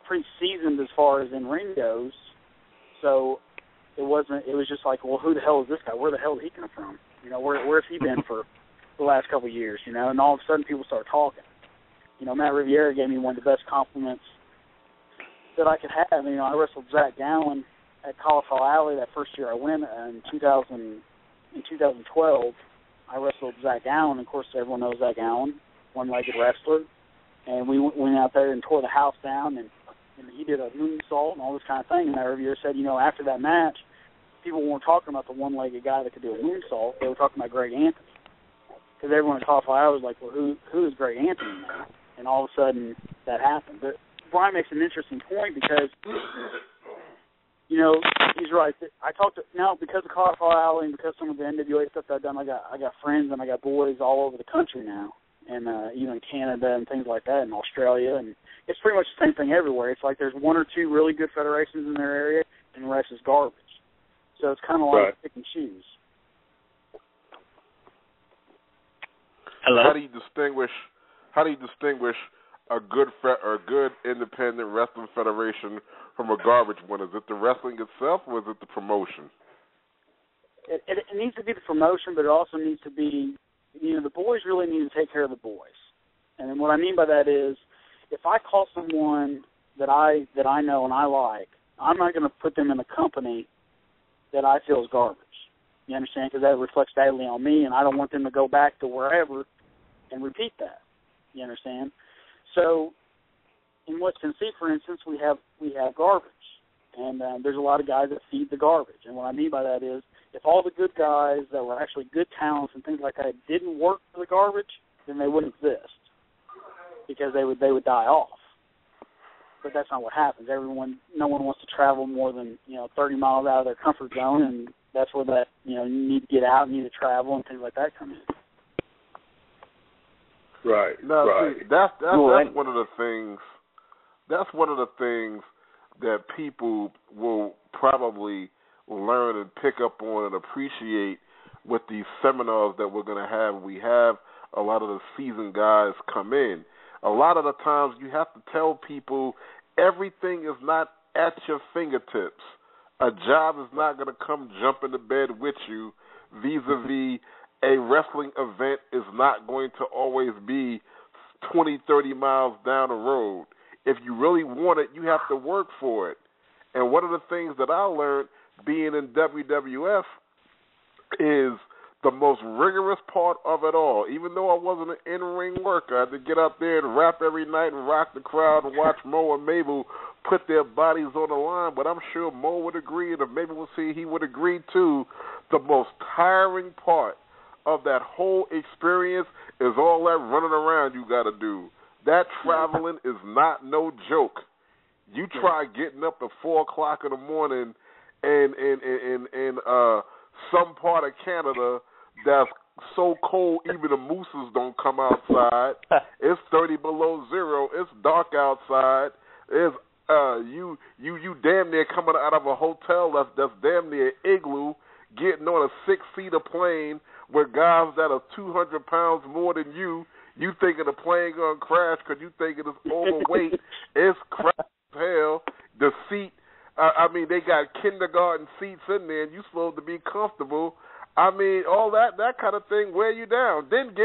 pretty seasoned as far as in ring goes. So it was just like, well, who the hell is this guy? Where the hell did he come from? You know, where's he been for the last couple of years, you know? And all of a sudden people start talking. You know, Matt Riviera gave me one of the best compliments that I could have. You know, I wrestled Zach Gowen at Cauliflower Alley that first year I went in 2012. I wrestled Zach Gowen. Of course, everyone knows Zach Gowen, one-legged wrestler. And we went out there and tore the house down, and he did a moonsault and all this kind of thing. And Matt Riviera said, you know, after that match, people weren't talking about the one-legged guy that could do a moonsault. They were talking about Greg Anthony. Because everyone at Cauliflower Alley was like, well, who is Greg Anthony now? And all of a sudden, that happened. But Brian makes an interesting point because, you know, he's right. I talked to, now because of Cauliflower Alley and because of some of the NWA stuff that I've done, I got friends and I got boys all over the country now. and even Canada and things like that, and Australia, and it's pretty much the same thing everywhere. It's like there's one or two really good federations in their area, and the rest is garbage. So it's kind of like pick and choose. Hello. How do you distinguish a good independent wrestling federation from a garbage one? Is it the wrestling itself, or is it the promotion? It needs to be the promotion, but it also needs to be, the boys really need to take care of the boys. And what I mean by that is, if I call someone that I know and I like, I'm not going to put them in a company that I feel is garbage. You understand? Because that reflects badly on me, and I don't want them to go back to wherever and repeat that. You understand? So, in West Tennessee, for instance, we have garbage, and there's a lot of guys that feed the garbage. And what I mean by that is, if all the good guys that were actually good talents and things like that didn't work for the garbage, then they wouldn't exist, because they would die off. But that's not what happens. No one wants to travel more than 30 miles out of their comfort zone, and that's where that you need to get out, and need to travel, and things like that come in. Right. No, right. See, that's one of the things. That's one of the things that people will probably learn and pick up on and appreciate with these seminars that we're going to have. We have a lot of the seasoned guys come in. A lot of the times you have to tell people everything is not at your fingertips. A job is not going to come jump into bed with you. Vis-a-vis a wrestling event is not going to always be 20, 30 miles down the road. If you really want it, you have to work for it. And one of the things that I learned being in WWF is the most rigorous part of it all. Even though I wasn't an in-ring worker, I had to get out there and rap every night and rock the crowd and watch Mo and Mabel put their bodies on the line. But I'm sure Mo would agree, and if Mabel would see, he would agree too. The most tiring part of that whole experience is all that running around you got to do. That traveling is not no joke. You try getting up at 4 o'clock in the morning in some part of Canada that's so cold even the mooses don't come outside. It's 30 below zero. It's dark outside. It's you damn near coming out of a hotel that's damn near igloo, getting on a 6-seater plane with guys that are 200 pounds more than you. You thinking the plane gonna crash because you thinking it's overweight. It's crap as hell. The seat, they got kindergarten seats in there, and you supposed to be comfortable. All that kind of thing wear you down. Then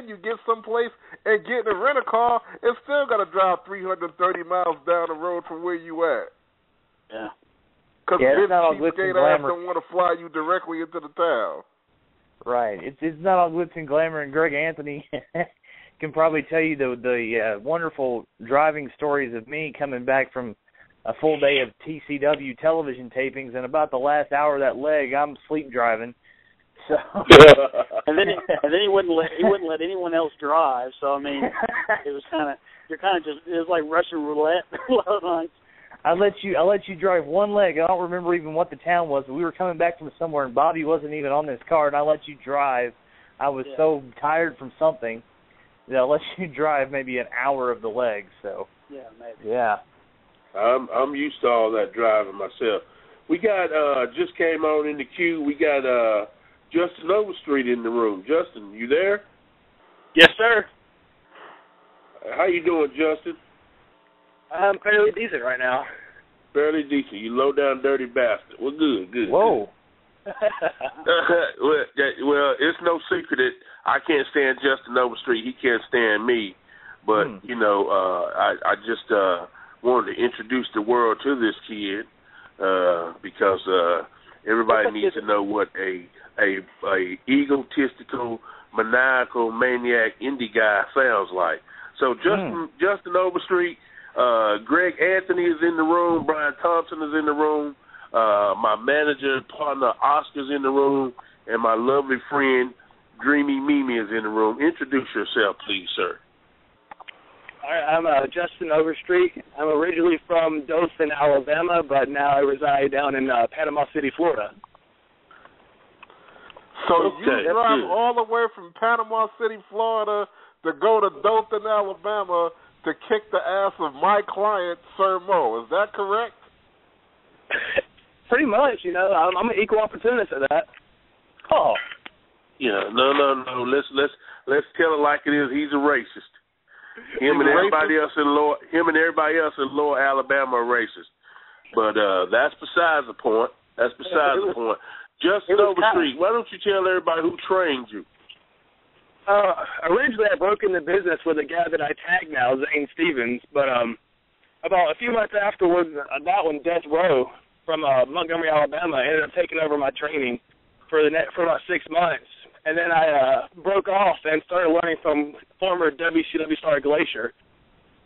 you get someplace and get in a rental car and still got to drive 330 miles down the road from where you at. Yeah. Because this cheapskate ass don't want to fly you directly into the town. Right. It's not all glitz and glamour, and Greg Anthony can probably tell you the wonderful driving stories of me coming back from a full day of TCW television tapings, and about the last hour of that leg, I'm sleep driving. So and then he wouldn't let anyone else drive. So it was it was like Russian roulette a lot of times. I let you drive one leg. I don't remember even what the town was, but we were coming back from somewhere, and Bobby wasn't even on this car, and I let you drive. I was so tired from something that I let you drive maybe an hour of the leg. So yeah, maybe. Yeah. I'm used to all that driving myself. We got just came on in the queue. We got Justin Overstreet in the room. Justin, you there? Yes, sir. How you doing, Justin? I'm fairly decent right now. Fairly decent. You low down dirty bastard. Well, good. Whoa. Well, it's no secret that I can't stand Justin Overstreet. He can't stand me. But I just wanted to introduce the world to this kid because everybody needs to know what a egotistical, maniacal, maniac indie guy sounds like. So Justin Overstreet, Greg Anthony is in the room, Brian Thompson is in the room, my manager and partner Oscar's in the room, and my lovely friend Dreamy Mimi is in the room. Introduce yourself, please, sir. All right, I'm Justin Overstreet. I'm originally from Dothan, Alabama, but now I reside down in Panama City, Florida. So you drive all the way from Panama City, Florida, to go to Dothan, Alabama, to kick the ass of my client, Sir Mo. Is that correct? Pretty much, I'm an equal opportunist at that. Oh. Yeah, no. Let's tell it like it is. He's a racist. Him and everybody else in Lower Alabama are racist. But that's besides the point. Justin Overstreet, why don't you tell everybody who trained you? Originally, I broke into business with a guy that I tag now, Zane Stevens. But about a few months afterwards, that one, Death Row, from Montgomery, Alabama, ended up taking over my training for about 6 months. And then I broke off and started learning from former WCW star Glacier.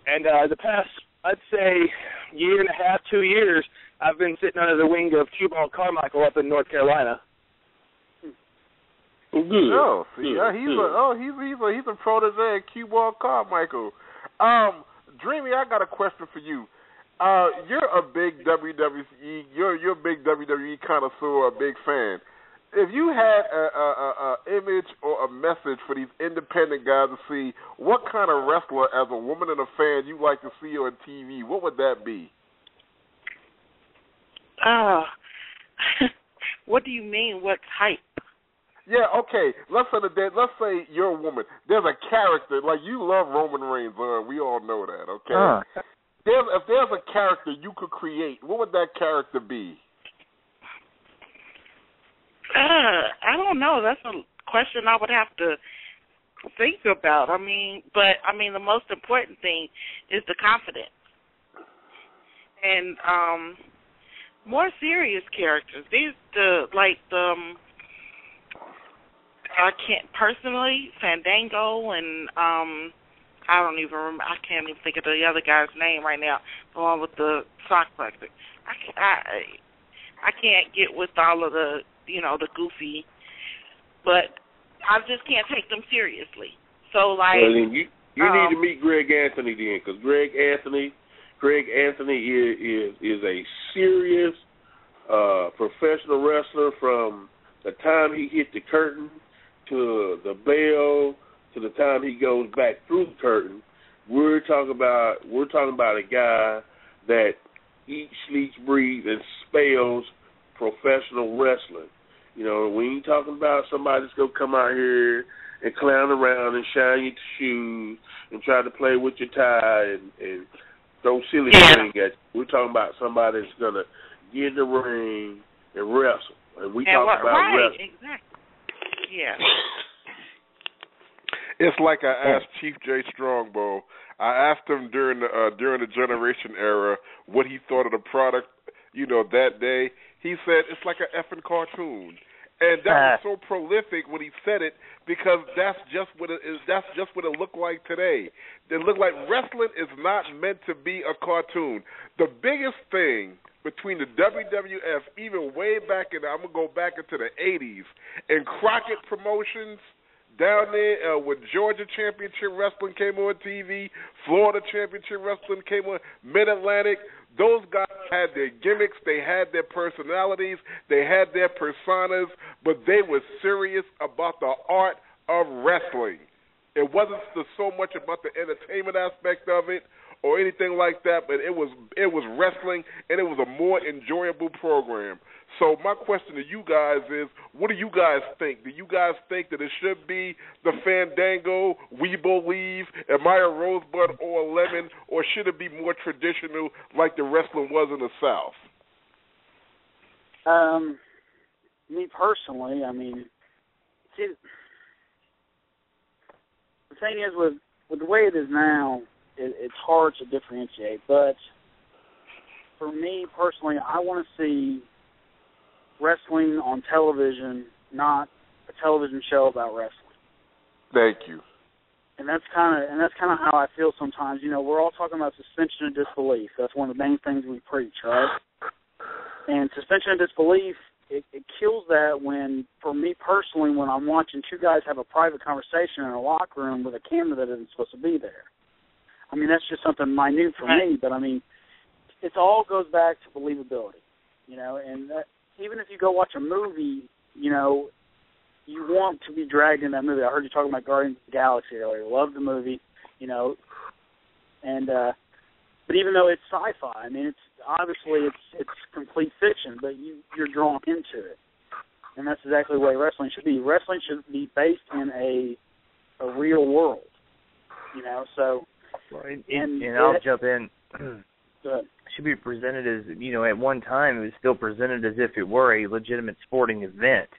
And the past, I'd say, year and a half, 2 years, I've been sitting under the wing of Q-Ball Carmichael up in North Carolina. Oh, good. Oh, see, yeah, he's a protege of Q-Ball Carmichael. Dreamy, I got a question for you. You're a big WWE, you're a big WWE connoisseur, a big fan. If you had a image or a message for these independent guys to see, what kind of wrestler, as a woman and a fan, you'd like to see on TV, what would that be? What do you mean? What type? Yeah, okay. Let's say you're a woman. There's a character, like you love Roman Reigns. We all know that, okay? If there's a character you could create, what would that character be? I don't know. That's a question I would have to think about. The most important thing is the confidence. And more serious characters. I can't personally, Fandango and I don't even remember. I can't even think of the other guy's name right now. The one with the sock puppet. I can't get with all of the the goofy, but I just can't take them seriously. So well, then you need to meet Greg Anthony then, because Greg Anthony is a serious professional wrestler from the time he hit the curtain to the bell to the time he goes back through the curtain. We're talking about a guy that eats, sleeps, breathes, and spells professional wrestling. We ain't talking about somebody that's going to come out here and clown around and shine your shoes and try to play with your tie and throw silly things at you. We're talking about somebody that's going to get in the ring and wrestle. And we talk about wrestling. Exactly. Yeah. It's like I asked Chief J Strongbow. I asked him during the Generation era what he thought of the product, that day. He said it's like an effing cartoon. And that was so prolific when he said it, because that's just what it is. That's just what it looked like today. It looked like wrestling is not meant to be a cartoon. The biggest thing between the WWF, even way back I'm going to go back into the 80s, and Crockett Promotions down there when Georgia Championship Wrestling came on TV, Florida Championship Wrestling came on, Mid-Atlantic, those guys had their gimmicks, they had their personalities, they had their personas, but they were serious about the art of wrestling. It wasn't so much about the entertainment aspect of it or anything like that, but it was wrestling, and it was a more enjoyable program. So my question to you guys is, what do you guys think? Do you guys think that it should be the Fandango, We Believe, Amaya Rosebud, or Lemon, or should it be more traditional like the wrestling was in the South? Me personally, the thing is with the way it is now, it's hard to differentiate. But for me personally, I want to see wrestling on television, not a television show about wrestling. Thank you. And that's kind of how I feel sometimes. We're all talking about suspension of disbelief. That's one of the main things we preach, right? And suspension of disbelief, it kills that when, for me personally, when I'm watching two guys have a private conversation in a locker room with a camera that isn't supposed to be there. That's just something minute for me, but it all goes back to believability, and that, even if you go watch a movie, you you want to be dragged in that movie. I heard you talking about Guardians of the Galaxy earlier. Love the movie, you know, and but even though it's sci-fi, I mean, it's complete fiction, but you're drawn into it, and that's exactly the way wrestling should be. Wrestling should be based in a real world, you know. So, and I'll jump in. It should be presented as, you know, at one time it was still presented as if it were a legitimate sporting event.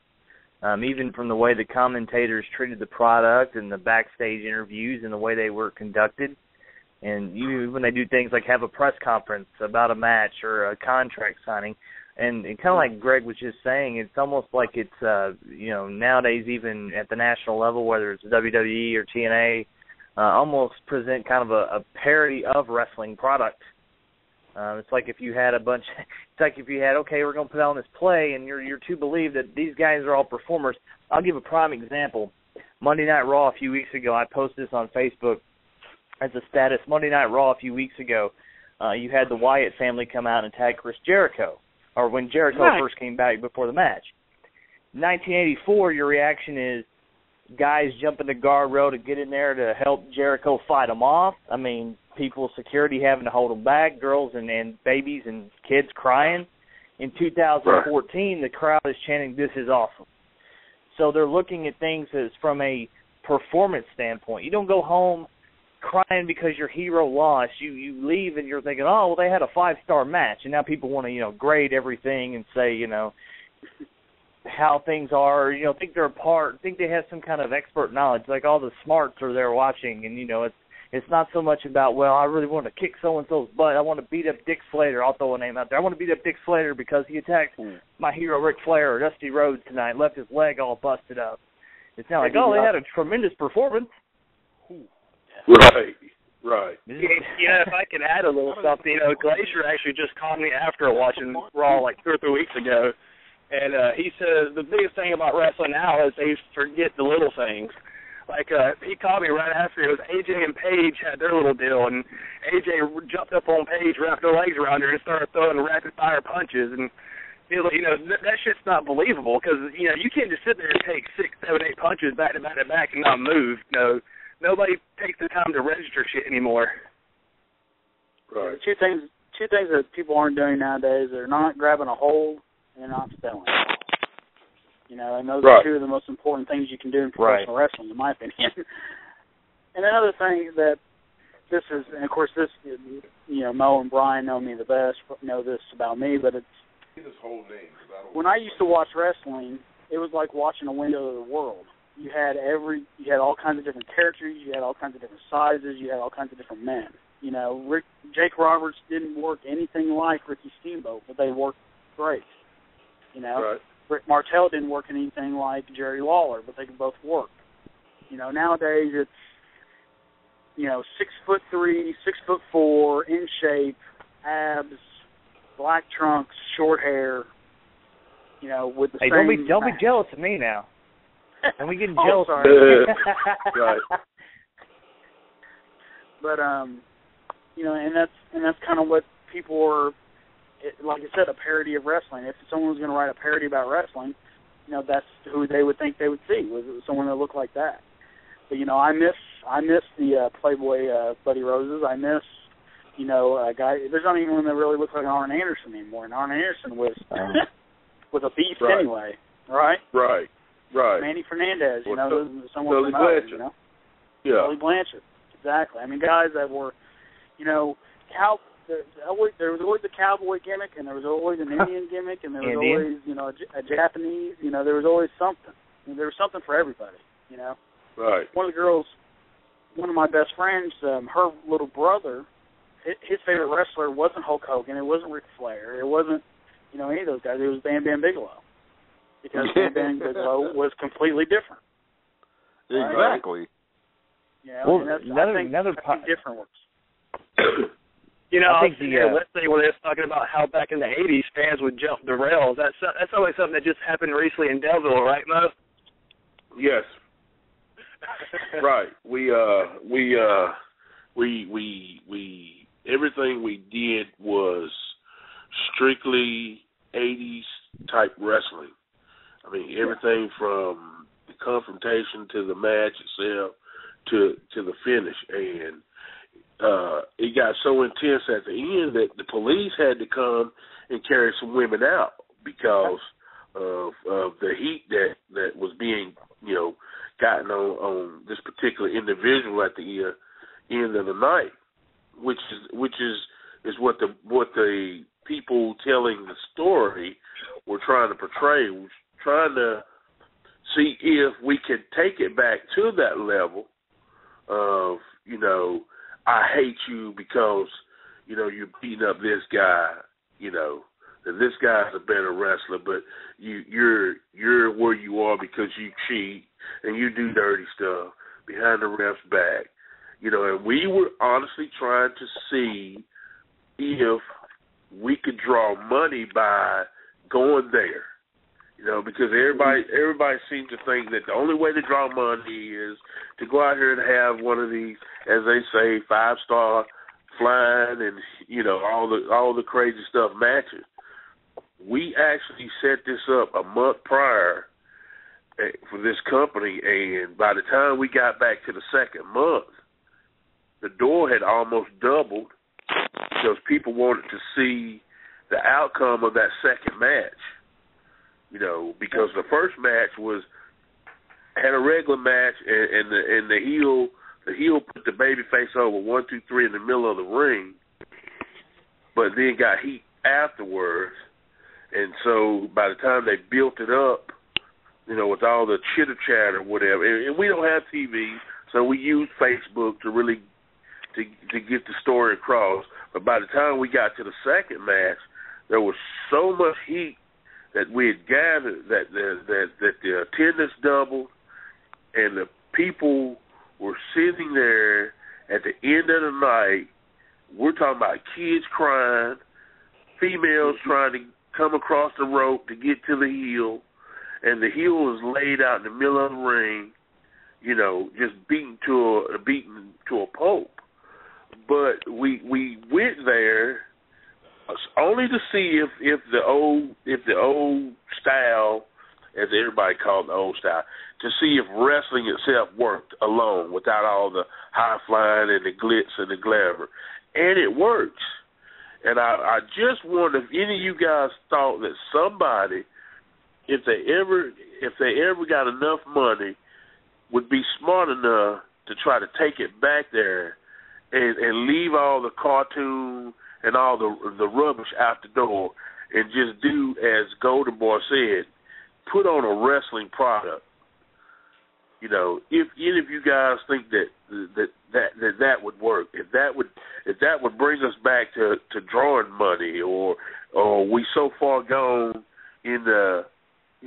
Even from the way the commentators treated the product and the backstage interviews and the way they were conducted. And even when they do things like have a press conference about a match or a contract signing, and kind of like Greg was just saying, it's almost like it's, you know, nowadays even at the national level, whether it's WWE or TNA, almost present kind of a parody of wrestling product. It's like if you had okay, we're going to put on this play, and you're to believe that these guys are all performers. I'll give a prime example. Monday Night Raw a few weeks ago, I posted this on Facebook as a status. Monday Night Raw a few weeks ago, you had the Wyatt family come out and attack Chris Jericho, or when Jericho first came back before the match. 1984, your reaction is guys jumping the guardrail to get in there to help Jericho fight them off. I mean, people, security having to hold them back, girls and babies and kids crying. In 2014, the crowd is chanting, "This is awesome." So they're looking at things as from a performance standpoint. You don't go home crying because your hero lost. You leave and you're thinking, oh, well, they had a 5-star match, and now people want to, you know, grade everything and say, you know, how things are, you know, think they have some kind of expert knowledge, like all the smarts are there watching, and, you know, it's not so much about, well, I really want to kick so-and-so's butt. I want to beat up Dick Slater. I'll throw a name out there. I want to beat up Dick Slater because he attacked my hero Ric Flair or Dusty Rhodes tonight, left his leg all busted up. It's not like, oh, they had a tremendous performance. Right. Yeah, if I could add a little something, you know, Glacier actually just called me after watching Raw like 2 or 3 weeks ago, and he says the biggest thing about wrestling now is they forget the little things. Like, he called me right after. It was AJ and Paige had their little deal, and AJ jumped up on Paige, wrapped her legs around her, and started throwing rapid-fire punches. And, you know, that shit's not believable because, you know, you can't just sit there and take 6, 7, 8 punches back to back to back and not move. No, nobody takes the time to register shit anymore. Right. Two things that people aren't doing nowadays: they're not grabbing a hold and they're not spelling. You know, and those are two of the most important things you can do in professional wrestling, in my opinion. And another thing that this is, and of course this, you know, Mo and Brian know me the best, know this about me, but it's when I used to watch wrestling, it was like watching a window of the world. You had all kinds of different characters, you had all kinds of different sizes, you had all kinds of different men. You know, Jake Roberts didn't work anything like Ricky Steamboat, but they worked great. You know, Rick Martel didn't work anything like Jerry Lawler, but they could both work. You know, nowadays it's, you know, 6'3", 6'4", in shape, abs, black trunks, short hair. You know, with the same. Hey, don't be jealous of me now. And we getting jealous. Sorry. Right. But you know, and that's kind of what people are. Like I said, a parody of wrestling. If someone was going to write a parody about wrestling, you know, that's who they would think they would see, was someone that looked like that. But, you know, I miss the Playboy Buddy Roses. I miss, you know, a guy. There's not even one that really looks like Arn Anderson anymore. And Arn Anderson was a beast anyway, right? Right. Manny Fernandez, you know, someone Billy from Blanchard. You know? Yeah. Billy Blanchard, exactly. I mean, guys that were, you know, there was always a cowboy gimmick, and there was always an Indian gimmick, and there was always, you know, a Japanese. You know, there was always something. I mean, there was something for everybody. You know. Right. One of my best friends, her little brother, his favorite wrestler wasn't Hulk Hogan. It wasn't Ric Flair. It wasn't, you know, any of those guys. It was Bam Bam Bigelow, because Bam Bam Bigelow was completely different. Exactly. Right? You know, well, another different works. You know, I think let's say when they're talking about how back in the 80s fans would jump the rails. That's always something that just happened recently in Delville, right, Mo? Yes. Right. We everything we did was strictly 80s type wrestling. I mean, everything from the confrontation to the match itself to the finish. And it got so intense at the end that the police had to come and carry some women out because of the heat that was being, gotten on this particular individual at the end of the night, which is what the people telling the story were trying to portray, was trying to see if we could take it back to that level of, I hate you because, you're beating up this guy, that this guy's a better wrestler, but you're where you are because you cheat and you do dirty stuff behind the ref's back. And we were honestly trying to see if we could draw money by going there. Because everybody seems to think that the only way to draw money is to go out here and have one of these, as they say, 5-star flying and all the crazy stuff matches. We actually set this up a month prior for this company, and by the time we got back to the second month, the door had almost doubled because people wanted to see the outcome of that second match. Because the first match had a regular match, and the heel put the baby face over 1, 2, 3 in the middle of the ring, but then got heat afterwards. And so by the time they built it up, with all the chitter chatter or whatever, and we don't have TV, so we use Facebook to really to get the story across. But by the time we got to the second match, there was so much heat that we had gathered that the attendance doubled, and the people were sitting there at the end of the night. We're talking about kids crying, females trying to come across the rope to get to the heel, and the heel was laid out in the middle of the ring, just beaten to a pulp. But we went there only to see if the old style, as everybody called the old style, to see if wrestling itself worked alone without all the high flying and the glitz and the glamour, and it works. And I just wonder if any of you guys thought that somebody, if they ever got enough money, would be smart enough to try to take it back there and leave all the cartoon and all the rubbish out the door and just do, as Golden Boy said, put on a wrestling product. If any of you guys think that would work, if that would bring us back to drawing money, or we so far gone in the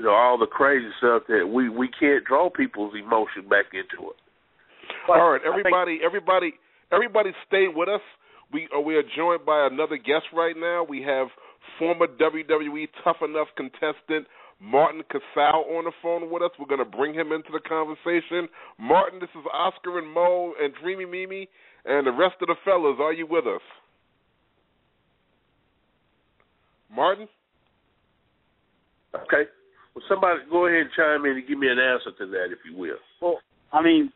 all the crazy stuff that we can't draw people's emotion back into it. All right, everybody stay with us. We are joined by another guest right now. We have former WWE Tough Enough contestant Martin Casal on the phone with us. We're going to bring him into the conversation. Martin, this is Oscar and Mo and Dreamy Mimi and the rest of the fellas. Are you with us? Martin? Okay. Well, somebody go ahead and chime in and give me an answer to that, if you will. Well, I mean,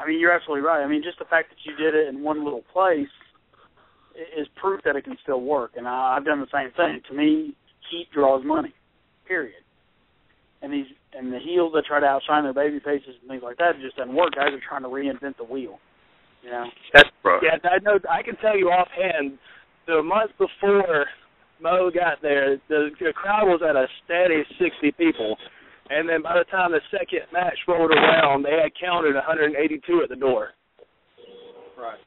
you're absolutely right. I mean, just the fact that you did it in one little place is proof that it can still work. And I've done the same thing. To me, heat draws money, period. And the heels that try to outshine their baby faces and things like that, it just doesn't work. Guys are trying to reinvent the wheel. That's right. Yeah, I know. I can tell you offhand, the month before Mo got there, the crowd was at a steady 60 people. And then by the time the second match rolled around, they had counted 182 at the door. Right.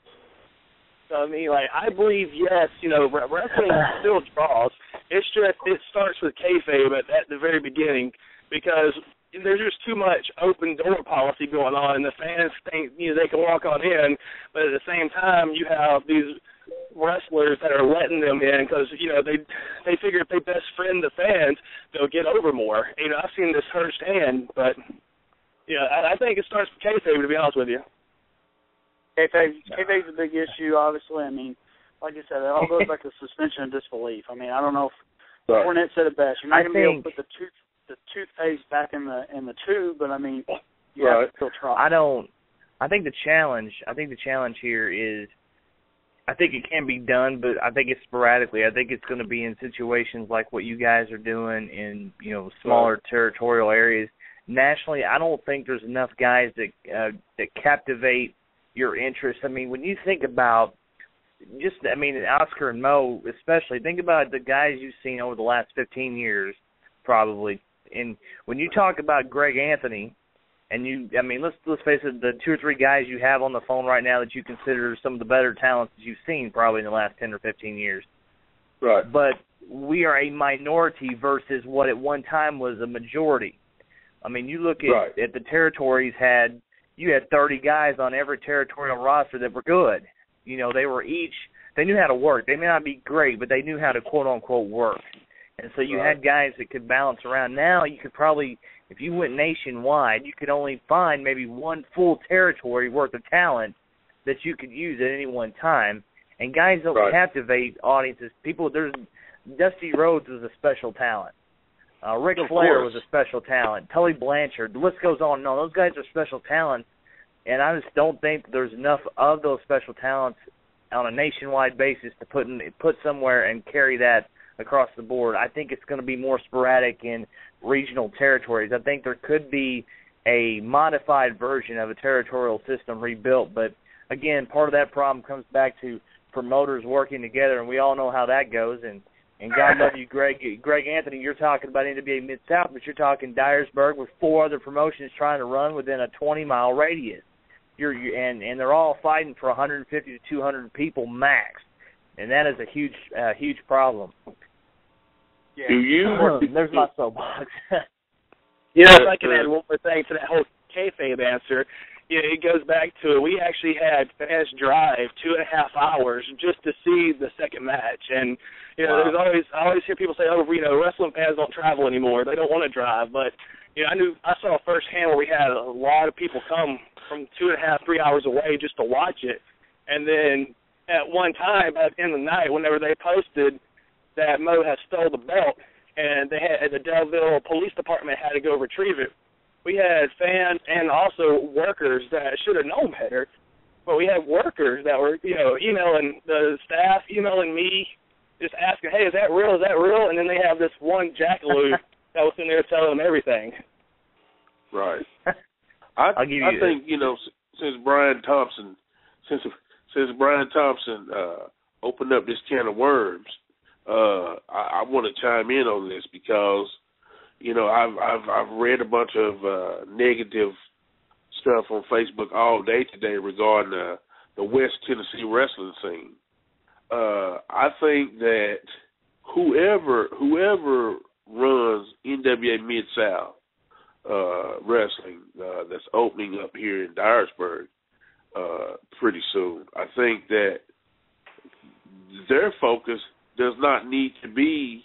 So, I mean, I believe, yes, wrestling still draws. It's just, it starts with kayfabe at the very beginning, because there's just too much open door policy going on, and the fans think they can walk on in, but at the same time, you have these wrestlers that are letting them in because they figure if they best friend the fans, they'll get over more. I've seen this firsthand, but I think it starts with kayfabe, to be honest with you. Kayfabe's a big issue, obviously. I mean, like I said, it all goes back to suspension of disbelief. I mean, I don't know if Cornette said it best. You're not going to be able to put the toothpaste back in the tube, but I mean, you have to still try. I think the challenge here is, I think it can be done, but I think it's sporadically. I think it's going to be in situations like what you guys are doing in, smaller territorial areas. Nationally, I don't think there's enough guys that captivate your interest. I mean, when you think about Oscar and Mo especially, think about the guys you've seen over the last 15 years, probably. And when you talk about Greg Anthony, and let's face it, the 2 or 3 guys you have on the phone right now that you consider some of the better talents that you've seen probably in the last 10 or 15 years. Right. But we are a minority versus what at one time was a majority. I mean, you look at the territories you had 30 guys on every territorial roster that were good. They knew how to work. They may not be great, but they knew how to quote unquote work. And so you had guys that could bounce around. Now you could probably, if you went nationwide, you could only find maybe one full territory worth of talent that you could use at any one time. And guys don't captivate audiences. Dusty Rhodes was a special talent. Ric Flair was a special talent. Tully Blanchard. The list goes on and on. Those guys are special talents, and I just don't think there's enough of those special talents on a nationwide basis to put somewhere and carry that across the board. I think it's going to be more sporadic in regional territories. I think there could be a modified version of a territorial system rebuilt, but again, part of that problem comes back to promoters working together, and we all know how that goes. And God love you, Greg Anthony, you're talking about NWA Mid-South, but you're talking Dyersburg with 4 other promotions trying to run within a 20-mile radius. And they're all fighting for 150 to 200 people max, and that is a huge problem. Yeah. Do you? There's my soapbox. If I can add one more thing to that whole kayfabe answer, it goes back to, we actually had fans drive 2.5 hours just to see the second match, and there's I always hear people say, wrestling fans don't travel anymore, they don't want to drive, but I saw firsthand where we had a lot of people come from 2.5, 3 hours away just to watch it, and then at one time at the end of the night, whenever they posted that Mo had stole the belt, and the Delville Police Department had to go retrieve it, we had fans and also workers that should have known better, but we had workers that were, emailing the staff, emailing me, just asking, hey, is that real? Is that real? And then they have this one jackalope that was in there telling them everything. Right. I think, since Brian Thompson opened up this can of worms, I want to chime in on this because, I've read a bunch of negative stuff on Facebook all day today regarding the West Tennessee wrestling scene. I think that whoever runs NWA Mid-South wrestling that's opening up here in Dyersburg pretty soon, I think that their focus does not need to be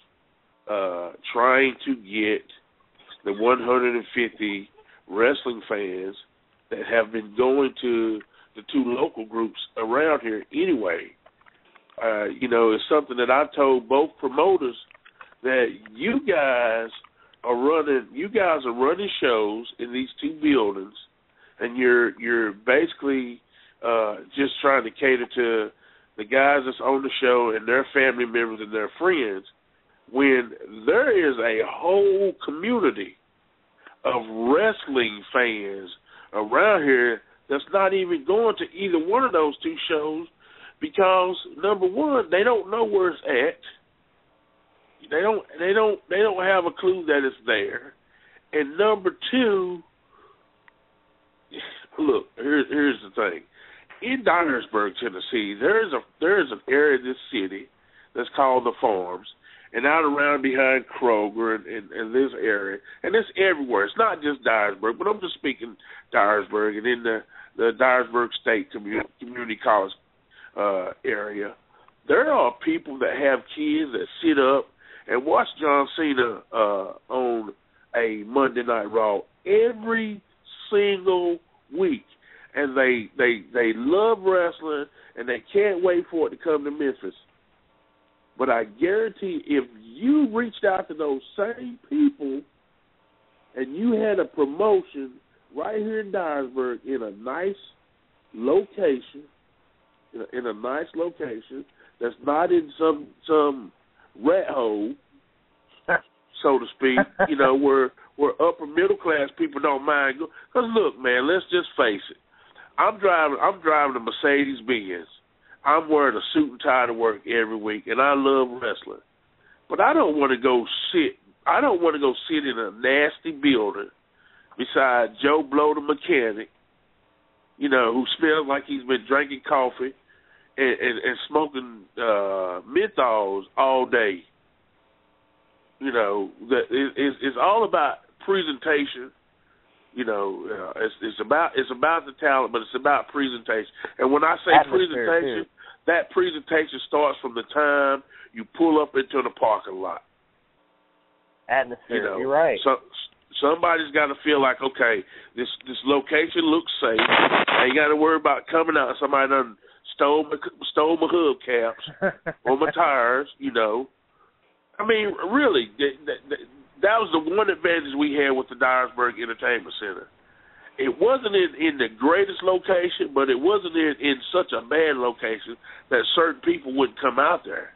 trying to get the 150 wrestling fans that have been going to the 2 local groups around here anyway. It's something that I've told both promoters that you guys are running shows in these 2 buildings, and you're basically just trying to cater to the guys that's on the show and their family members and their friends, when there is a whole community of wrestling fans around here that's not even going to either one of those 2 shows because, number one, they don't know where it's at. They don't have a clue that it's there. And number 2, look, here's the thing. In Dyersburg, Tennessee, there is an area in this city that's called the Farms, and out around behind Kroger and this area, and it's everywhere. It's not just Dyersburg, but I'm just speaking Dyersburg and in the Dyersburg State Community College area. There are people that have kids that sit up and watch John Cena on a Monday Night Raw every single week. And they love wrestling, and they can't wait for it to come to Memphis. But I guarantee if you reached out to those same people and you had a promotion right here in Dyersburg in a nice location, that's not in some rat hole, so to speak, where upper middle class people don't mind. Because look, man, let's just face it. I'm driving a Mercedes Benz. I'm wearing a suit and tie to work every week, and I love wrestling. But I don't want to go sit. I don't want to go sit in a nasty building beside Joe Blow the mechanic, who smells like he's been drinking coffee and smoking menthols all day. It's all about presentation. It's about the talent, but it's about presentation. And when I say presentation, that presentation starts from the time you pull up into the parking lot. Atmosphere, you're right. So somebody's got to feel like, okay, this location looks safe. I ain't got to worry about coming out. Somebody done stole my hubcaps or my tires. I mean, really, that was the one advantage we had with the Dyersburg Entertainment Center. It wasn't in the greatest location, but it wasn't in such a bad location that certain people wouldn't come out there.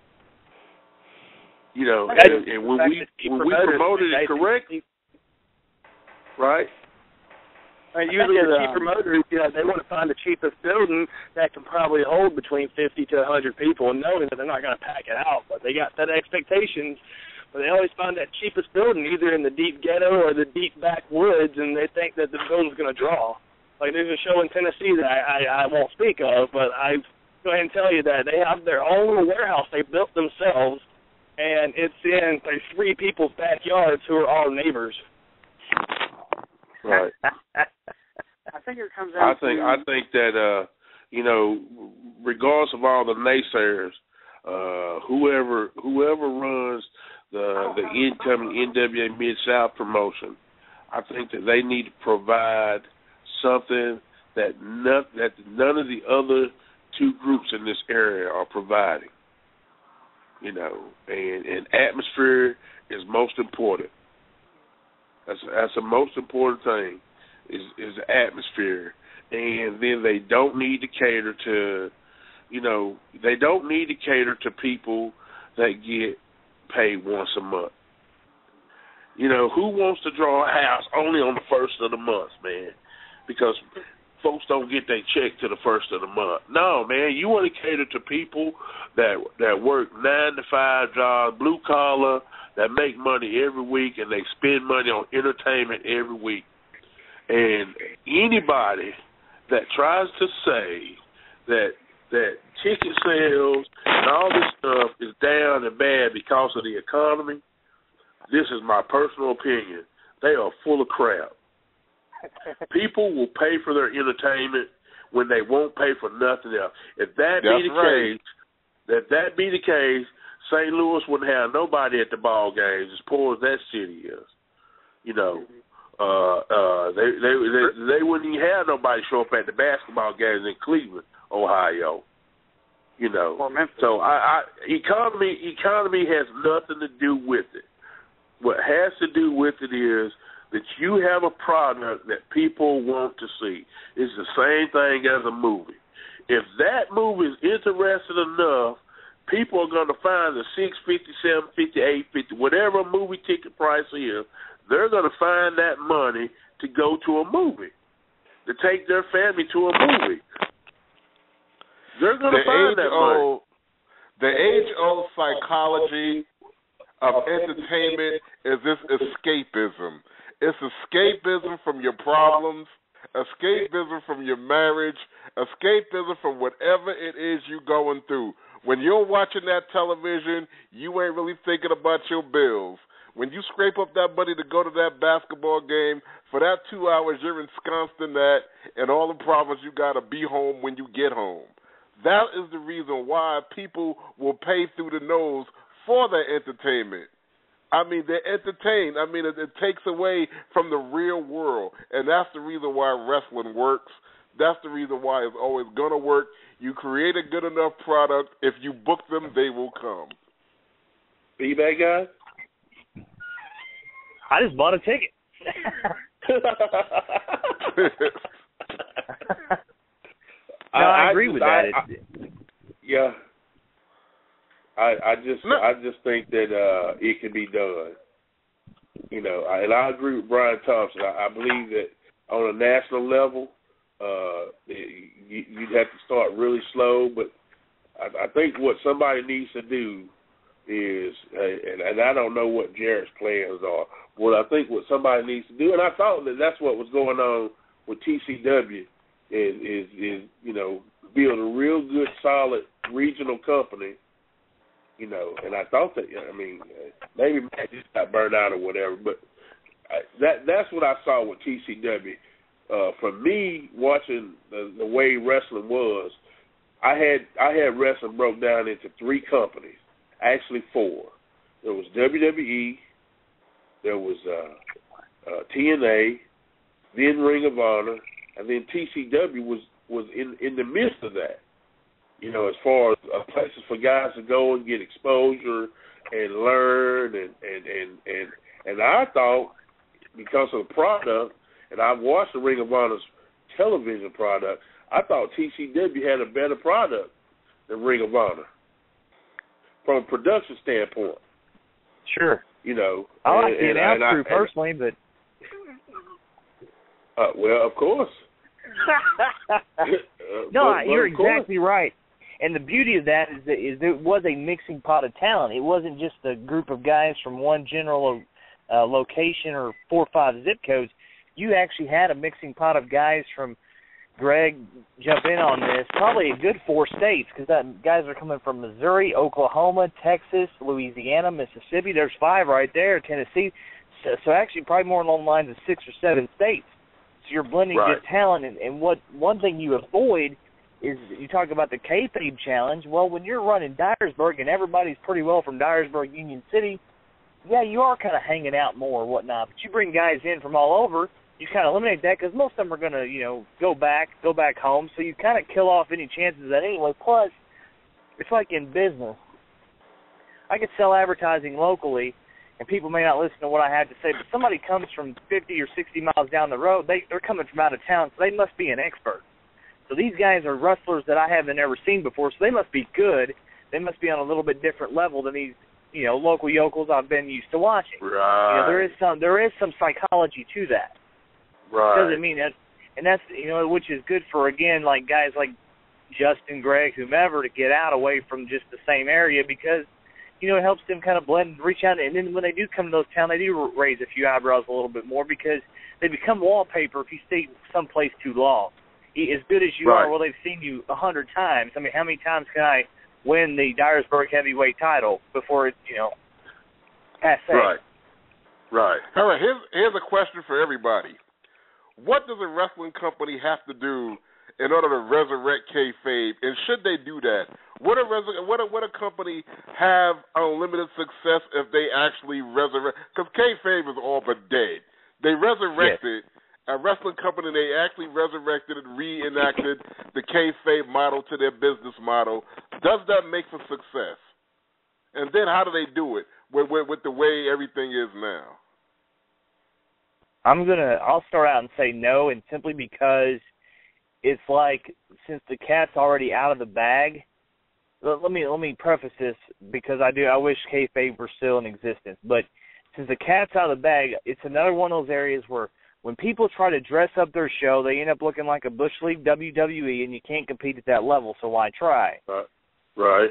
And when we promoted it correctly, right? Usually the cheap promoters, they want to find the cheapest building that can probably hold between 50 to 100 people, and knowing that they're not going to pack it out, but they got set expectations. But they always find that cheapest building either in the deep ghetto or the deep backwoods, and they think that the building's going to draw. Like there's a show in Tennessee that I won't speak of, but I go ahead and tell you that they have their own little warehouse they built themselves, and it's in 3 people's backyards who are all neighbors. Right. I think it comes down I think that regardless of all the naysayers, whoever runs the incoming NWA Mid-South promotion, I think that they need to provide something that none of the other 2 groups in this area are providing. And atmosphere is most important. That's the most important thing is the atmosphere. And then they don't need to cater to, they don't need to cater to people that get paid once a month. Who wants to draw a house only on the first of the month, man? Because folks don't get their check to the first of the month. No, man, you want to cater to people that work 9 to 5 jobs, blue collar, that make money every week, and they spend money on entertainment every week. And anybody that tries to say that ticket sales and all this stuff is down and bad because of the economy, this is my personal opinion. They are full of crap. People will pay for their entertainment when they won't pay for nothing else. If that be the case, St. Louis wouldn't have nobody at the ball games, as poor as that city is. They wouldn't even have nobody show up at the basketball games in Cleveland, Ohio. So economy has nothing to do with it. What has to do with it is that you have a product that people want to see. It's the same thing as a movie. If that movie is interesting enough, people are going to find the $6.50, $7.50, $8.50, whatever a movie ticket price is. They're going to find that money to go to a movie, to take their family to a movie. They're going to find that money. The age-old psychology of entertainment is this escapism. It's escapism from your problems, escapism from your marriage, escapism from whatever it is you're going through. When you're watching that television, you ain't really thinking about your bills. When you scrape up that money to go to that basketball game, for that 2 hours you're ensconced in that and all the problems you got to be home when you get home. That is the reason why people will pay through the nose for their entertainment. I mean, they're entertained. I mean, it takes away from the real world, and that's the reason why wrestling works. That's the reason why it's always going to work. You create a good enough product. If you book them, they will come. Be that guy? I just bought a ticket. I agree with that. I just think that it can be done. You know, and I agree with Brian Thompson. I believe that on a national level, you'd have to start really slow. But I think what somebody needs to do is, and I don't know what Jarrett's plans are. Well, I think what somebody needs to do, and I thought that that's what was going on with TCW, is you know, build a real good, solid regional company. You know, and I thought that, I mean, maybe Matt just got burned out or whatever, but that's what I saw with TCW. For me, watching the way wrestling was, I had wrestling broke down into 3 companies, actually 4. There was WWE, there was TNA, then Ring of Honor, and then TCW was in the midst of that. You know, as far as places for guys to go and get exposure and learn, and I thought, because of the product, and I've watched the Ring of Honor's television product, I thought TCW had a better product than Ring of Honor from a production standpoint. Sure. You know, I like the announce crew personally, but well, of course. No, you're exactly right. And the beauty of that is there was a mixing pot of talent. It wasn't just a group of guys from one general location or 4 or 5 zip codes. You actually had a mixing pot of guys from, Greg, jump in on this, probably a good 4 states, because guys are coming from Missouri, Oklahoma, Texas, Louisiana, Mississippi. There's 5 right there, Tennessee. So actually probably more along the lines of 6 or 7 states. So you're blending good talent. And what one thing you avoid is, you talk about the kayfabe challenge. Well, when you're running Dyersburg and everybody's pretty well from Dyersburg, Union City, yeah, you are kind of hanging out more or whatnot. But you bring guys in from all over, you kind of eliminate that, because most of them are going to, you know, go back home. So you kind of kill off any chances of that anyway. Plus, it's like in business. I could sell advertising locally, and people may not listen to what I have to say, but somebody comes from 50 or 60 miles down the road, they're coming from out of town, so they must be an expert. So these guys are wrestlers that I haven't ever seen before, so they must be good. They must be on a little bit different level than these, you know, local yokels I've been used to watching. Right. You know, there is some psychology to that. Right. Doesn't mean that, and that's, you know, which is good for, again, like guys like Justin, Greg, whomever, to get out away from just the same area, because, you know, it helps them kind of blend and reach out. And then when they do come to those towns, they do raise a few eyebrows a little bit more, because they become wallpaper if you stay someplace too long. As good as you are, well, they've seen you 100 times. I mean, how many times can I win the Dyersburg heavyweight title before it's, you know, passé? Right. All right, here's a question for everybody. What does a wrestling company have to do in order to resurrect kayfabe, and should they do that? Would a company have unlimited success if they actually resurrect? Because kayfabe is all but dead. They resurrected a wrestling company. They actually resurrected and reenacted the kayfabe model to their business model. Does that make for success? And then how do they do it with the way everything is now? I'll start out and say no, and simply because it's like, since the cat's already out of the bag. Let me preface this, because I wish kayfabe were still in existence, but since the cat's out of the bag, it's another one of those areas where when people try to dress up their show, they end up looking like a Bush League WWE, and you can't compete at that level, so why try? Right.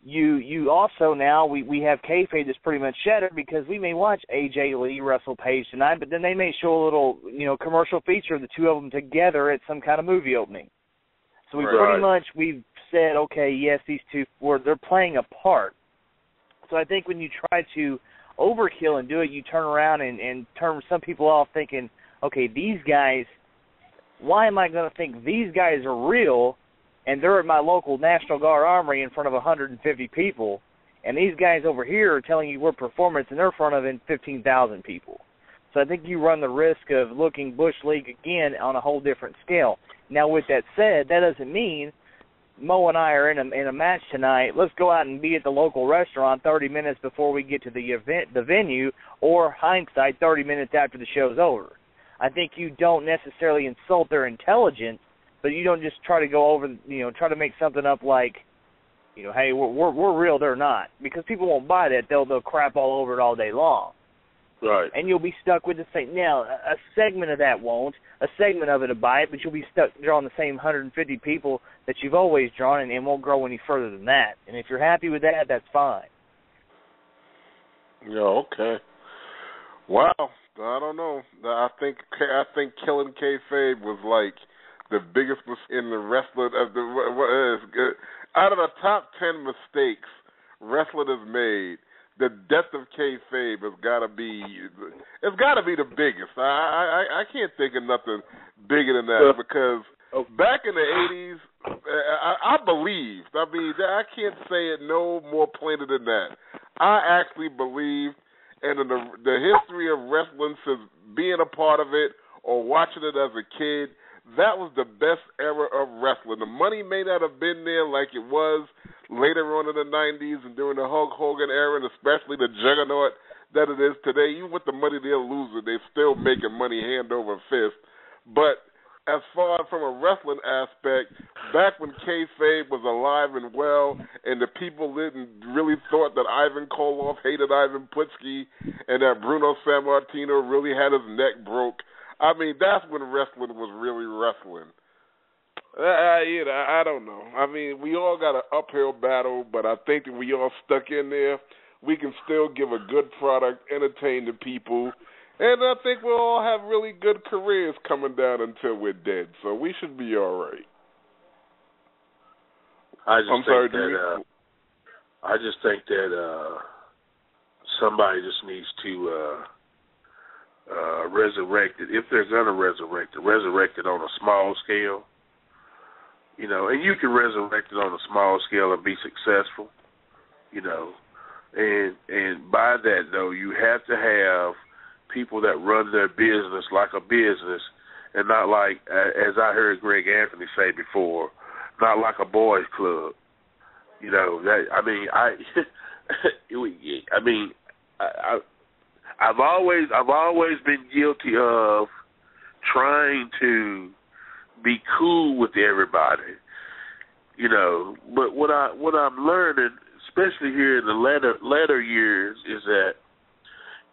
You also now, we have kayfabe that's pretty much shattered, because we may watch AJ Lee wrestle Paige tonight, but then they may show a little, you know, commercial feature of the two of them together at some kind of movie opening. So we've said, okay, yes, these two, they're playing a part. So I think when you try to overkill and do it, you turn around and turn some people off thinking, okay, these guys, why am I going to think these guys are real, and they're at my local National Guard Armory in front of 150 people, and these guys over here are telling you we're performance, and they're in front of 15,000 people. So I think you run the risk of looking Bush League again on a whole different scale. Now, with that said, that doesn't mean Mo and I are in a match tonight. Let's go out and be at the local restaurant 30 minutes before we get to the venue, or hindsight 30 minutes after the show's over. I think you don't necessarily insult their intelligence, but you don't just try to go over, try to make something up like, hey, we're real, they're not, because people won't buy that. They'll crap all over it all day long. Right. And you'll be stuck with the same. Now, a segment of that won't. A segment of it will buy it, but you'll be stuck drawing the same 150 people that you've always drawn, and won't grow any further than that. And if you're happy with that, that's fine. Yeah, okay. Wow. I don't know. I think killing kayfabe was like the biggest in the wrestling of out of the top 10 mistakes wrestling has made. The death of kayfabe has got to be. It's got to be the biggest. I can't think of nothing bigger than that, because back in the 80s, I believed. I mean, I can't say it no more plainer than that. I actually believed, and in the history of wrestling, since being a part of it or watching it as a kid, that was the best era of wrestling. The money may not have been there like it was later on in the 90s and during the Hulk Hogan era, and especially the juggernaut that it is today. Even with the money they're losing, they're still making money hand over fist. But as far from a wrestling aspect, back when kayfabe was alive and well, and the people really thought that Ivan Koloff hated Ivan Putski and that Bruno Sammartino really had his neck broke, I mean, that's when wrestling was really wrestling. I don't know. I mean, we all got an uphill battle, but I think that we all stuck in there. We can still give a good product, entertain the people, and I think we'll all have really good careers coming down until we're dead. So we should be all right. I just think that somebody just needs to resurrect it. If they're going to resurrect it on a small scale. And you can resurrect it on a small scale and be successful, and by that, though, you have to have people that run their business like a business and not like, as I heard Greg Anthony say before, not like a boys club. I've always been guilty of trying to be cool with everybody, But what I'm learning, especially here in the latter years, is that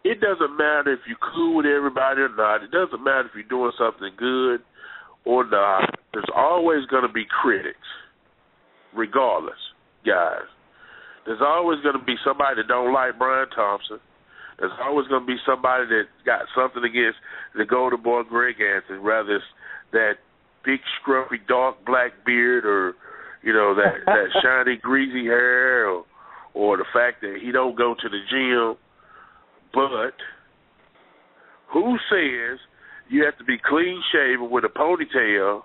it doesn't matter if you're cool with everybody or not. It doesn't matter if you're doing something good or not. There's always going to be critics, regardless, guys. There's always going to be somebody that don't like Brian Thompson. There's always going to be somebody that got something against the Golden Boy Greg Anthony, whether it's that big, scruffy, dark black beard, or that shiny, greasy hair, or the fact that he don't go to the gym. But who says you have to be clean shaven with a ponytail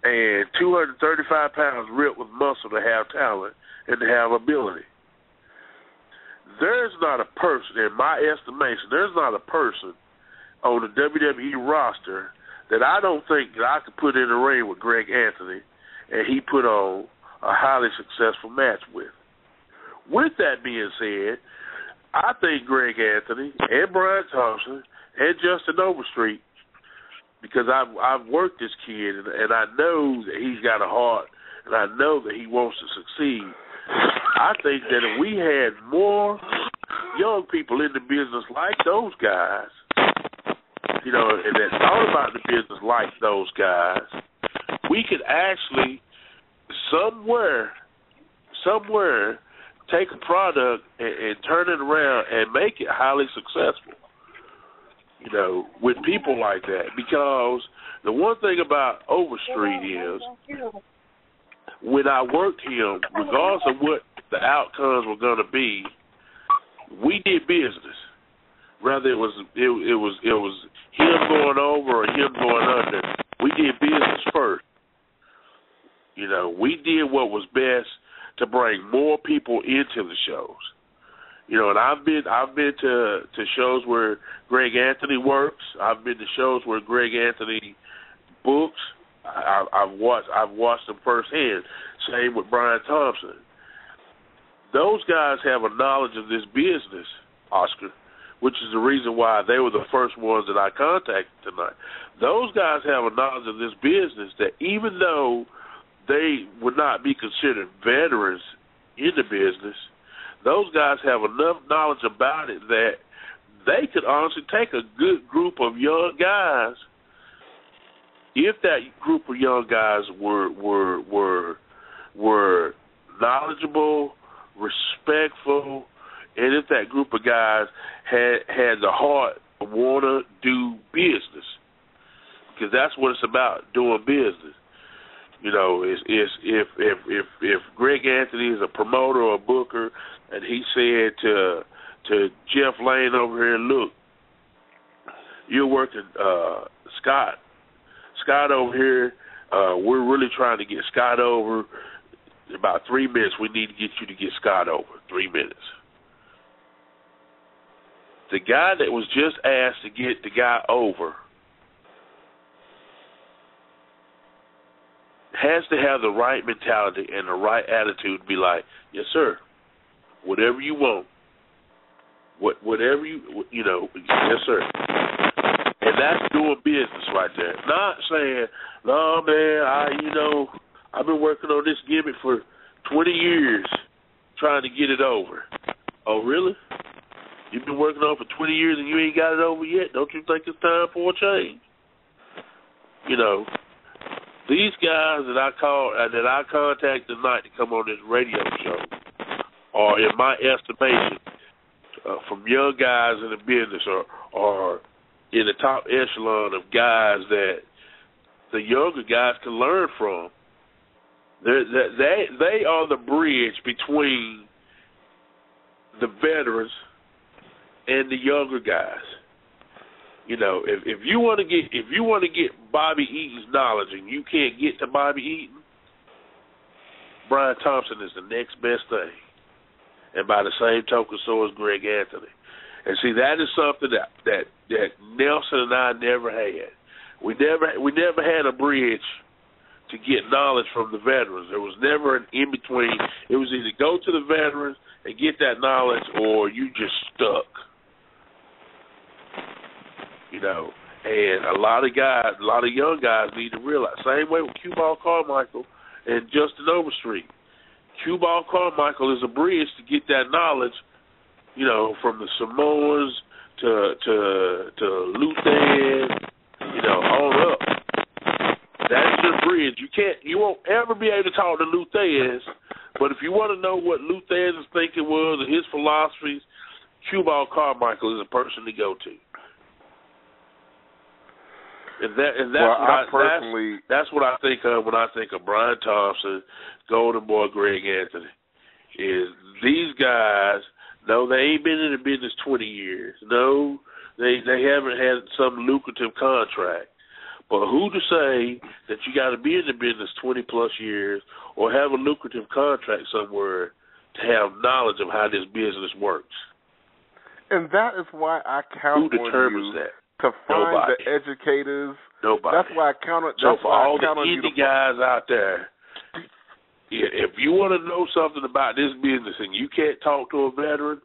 and 235 pounds ripped with muscle to have talent and to have ability? There's not a person, in my estimation, there's not a person on the WWE roster that I don't think that I could put in the ring with Greg Anthony and he put on a highly successful match with. With that being said, I think Greg Anthony and Brian Thompson and Justin Overstreet, because I've worked this kid and I know that he's got a heart and I know that he wants to succeed. I think that if we had more young people in the business like those guys, and that thought about the business like those guys, we could actually somewhere take a product and turn it around and make it highly successful, with people like that. Because the one thing about Overstreet is, when I worked him, regardless of what the outcomes were going to be, we did business. Whether it was him going over or him going under, we did business first. We did what was best to bring more people into the shows. And I've been to shows where Greg Anthony works. I've been to shows where Greg Anthony books. I've watched them firsthand. Same with Brian Thompson. Those guys have a knowledge of this business, Oscar, which is the reason why they were the first ones that I contacted tonight. Those guys have a knowledge of this business that even though they would not be considered veterans in the business, those guys have enough knowledge about it that they could honestly take a good group of young guys. If that group of young guys were knowledgeable, respectful, and if that group of guys had the heart to want to do business, because that's what it's about, doing business. You know, if Greg Anthony is a promoter or a booker, and he said to Jeff Lane over here, look, you're working Scott over here, we're really trying to get Scott over. In about 3 minutes, we need to get you to get Scott over. 3 minutes. The guy that was just asked to get the guy over has to have the right mentality and the right attitude to be like, yes, sir, whatever you want, whatever you know, yes, sir. And that's doing business right there. Not saying, no, man, I've been working on this gimmick for 20 years trying to get it over. Oh, really? You've been working on it for 20 years and you ain't got it over yet? Don't you think it's time for a change? You know, these guys that I contacted tonight to come on this radio show are, in my estimation, from young guys in the business or in the top echelon of guys that the younger guys can learn from. They are the bridge between the veterans and the younger guys. You know, if you want to get Bobby Eaton's knowledge and you can't get to Bobby Eaton, Brian Thompson is the next best thing. And by the same token, so is Greg Anthony. And see, that is something that Nelson and I never had. We never had a bridge to get knowledge from the veterans. There was never an in-between. It was either go to the veterans and get that knowledge or you just stuck. You know, and a lot of young guys need to realize. Same way with Q-Ball Carmichael and Justin Overstreet. Q-Ball Carmichael is a bridge to get that knowledge, you know, from the Samoans to Luther, you know, on up. That's the bridge. You won't ever be able to talk to Luthez, but if you want to know what Luthez's thinking was and his philosophies, Q-Ball Carmichael is a person to go to. That's what I think of when I think of Brian Thompson, Golden Boy Greg Anthony. Is these guys? No, they ain't been in the business 20 years. No, they haven't had some lucrative contract. But who to say that you got to be in the business 20 plus years or have a lucrative contract somewhere to have knowledge of how this business works? And that is why I count who determines on you that? to find Nobody. the educators. Nobody. That's why I count on. So for all the indie guys out there, if you want to know something about this business and you can't talk to a veteran,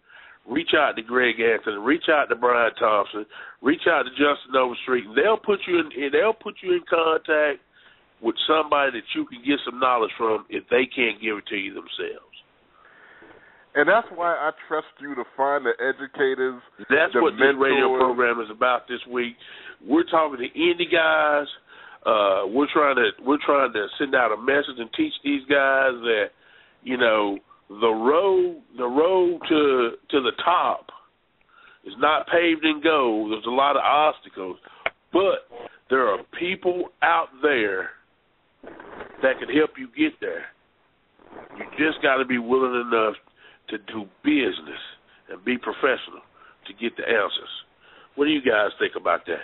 reach out to Greg Anthony, reach out to Brian Thompson, reach out to Justin Overstreet, and they'll put you in contact with somebody that you can get some knowledge from if they can't give it to you themselves. And that's why I trust you to find the educators. That's what this radio program is about this week. We're talking to indie guys. We're trying to send out a message and teach these guys that, you know, the road to the top is not paved in gold. There's a lot of obstacles, but there are people out there that can help you get there. You just got to be willing enough to do business and be professional to get the answers. What do you guys think about that?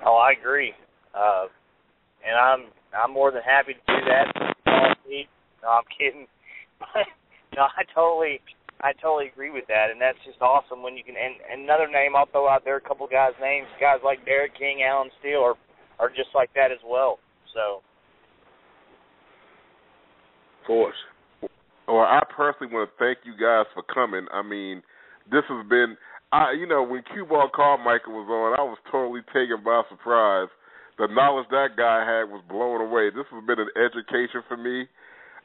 Oh, I agree, and I'm more than happy to do that. No, I'm kidding. No, I totally agree with that, and that's just awesome when you can. And another name I'll throw out there, a couple guys' names, guys like Derek King, Alan Steele, are are just like that as well. So, of course. Well, I personally want to thank you guys for coming. I mean, this has been, when Q-Ball Carmichael was on, I was totally taken by surprise. The knowledge that guy had was blown away. This has been an education for me.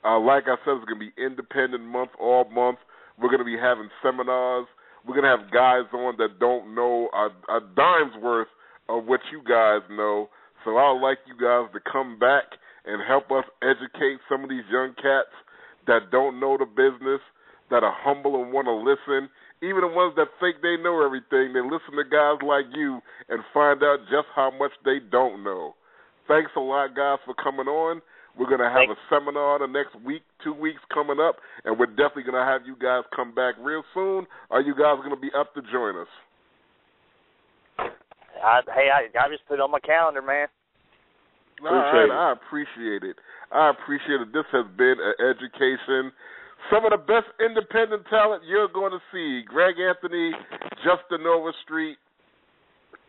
Like I said, it's going to be Independent Month all month. We're going to be having seminars. We're going to have guys on that don't know a dime's worth of what you guys know. So I would like you guys to come back and help us educate some of these young cats that don't know the business, that are humble and want to listen. Even the ones that think they know everything, they listen to guys like you and find out just how much they don't know. Thanks a lot, guys, for coming on. We're going to have a seminar the next week, 2 weeks coming up, and we're definitely going to have you guys come back real soon. Are you guys going to be up to join us? I just put it on my calendar, man. All right, I appreciate it. This has been an education. Some of the best independent talent you're going to see. Greg Anthony, Justin Overstreet,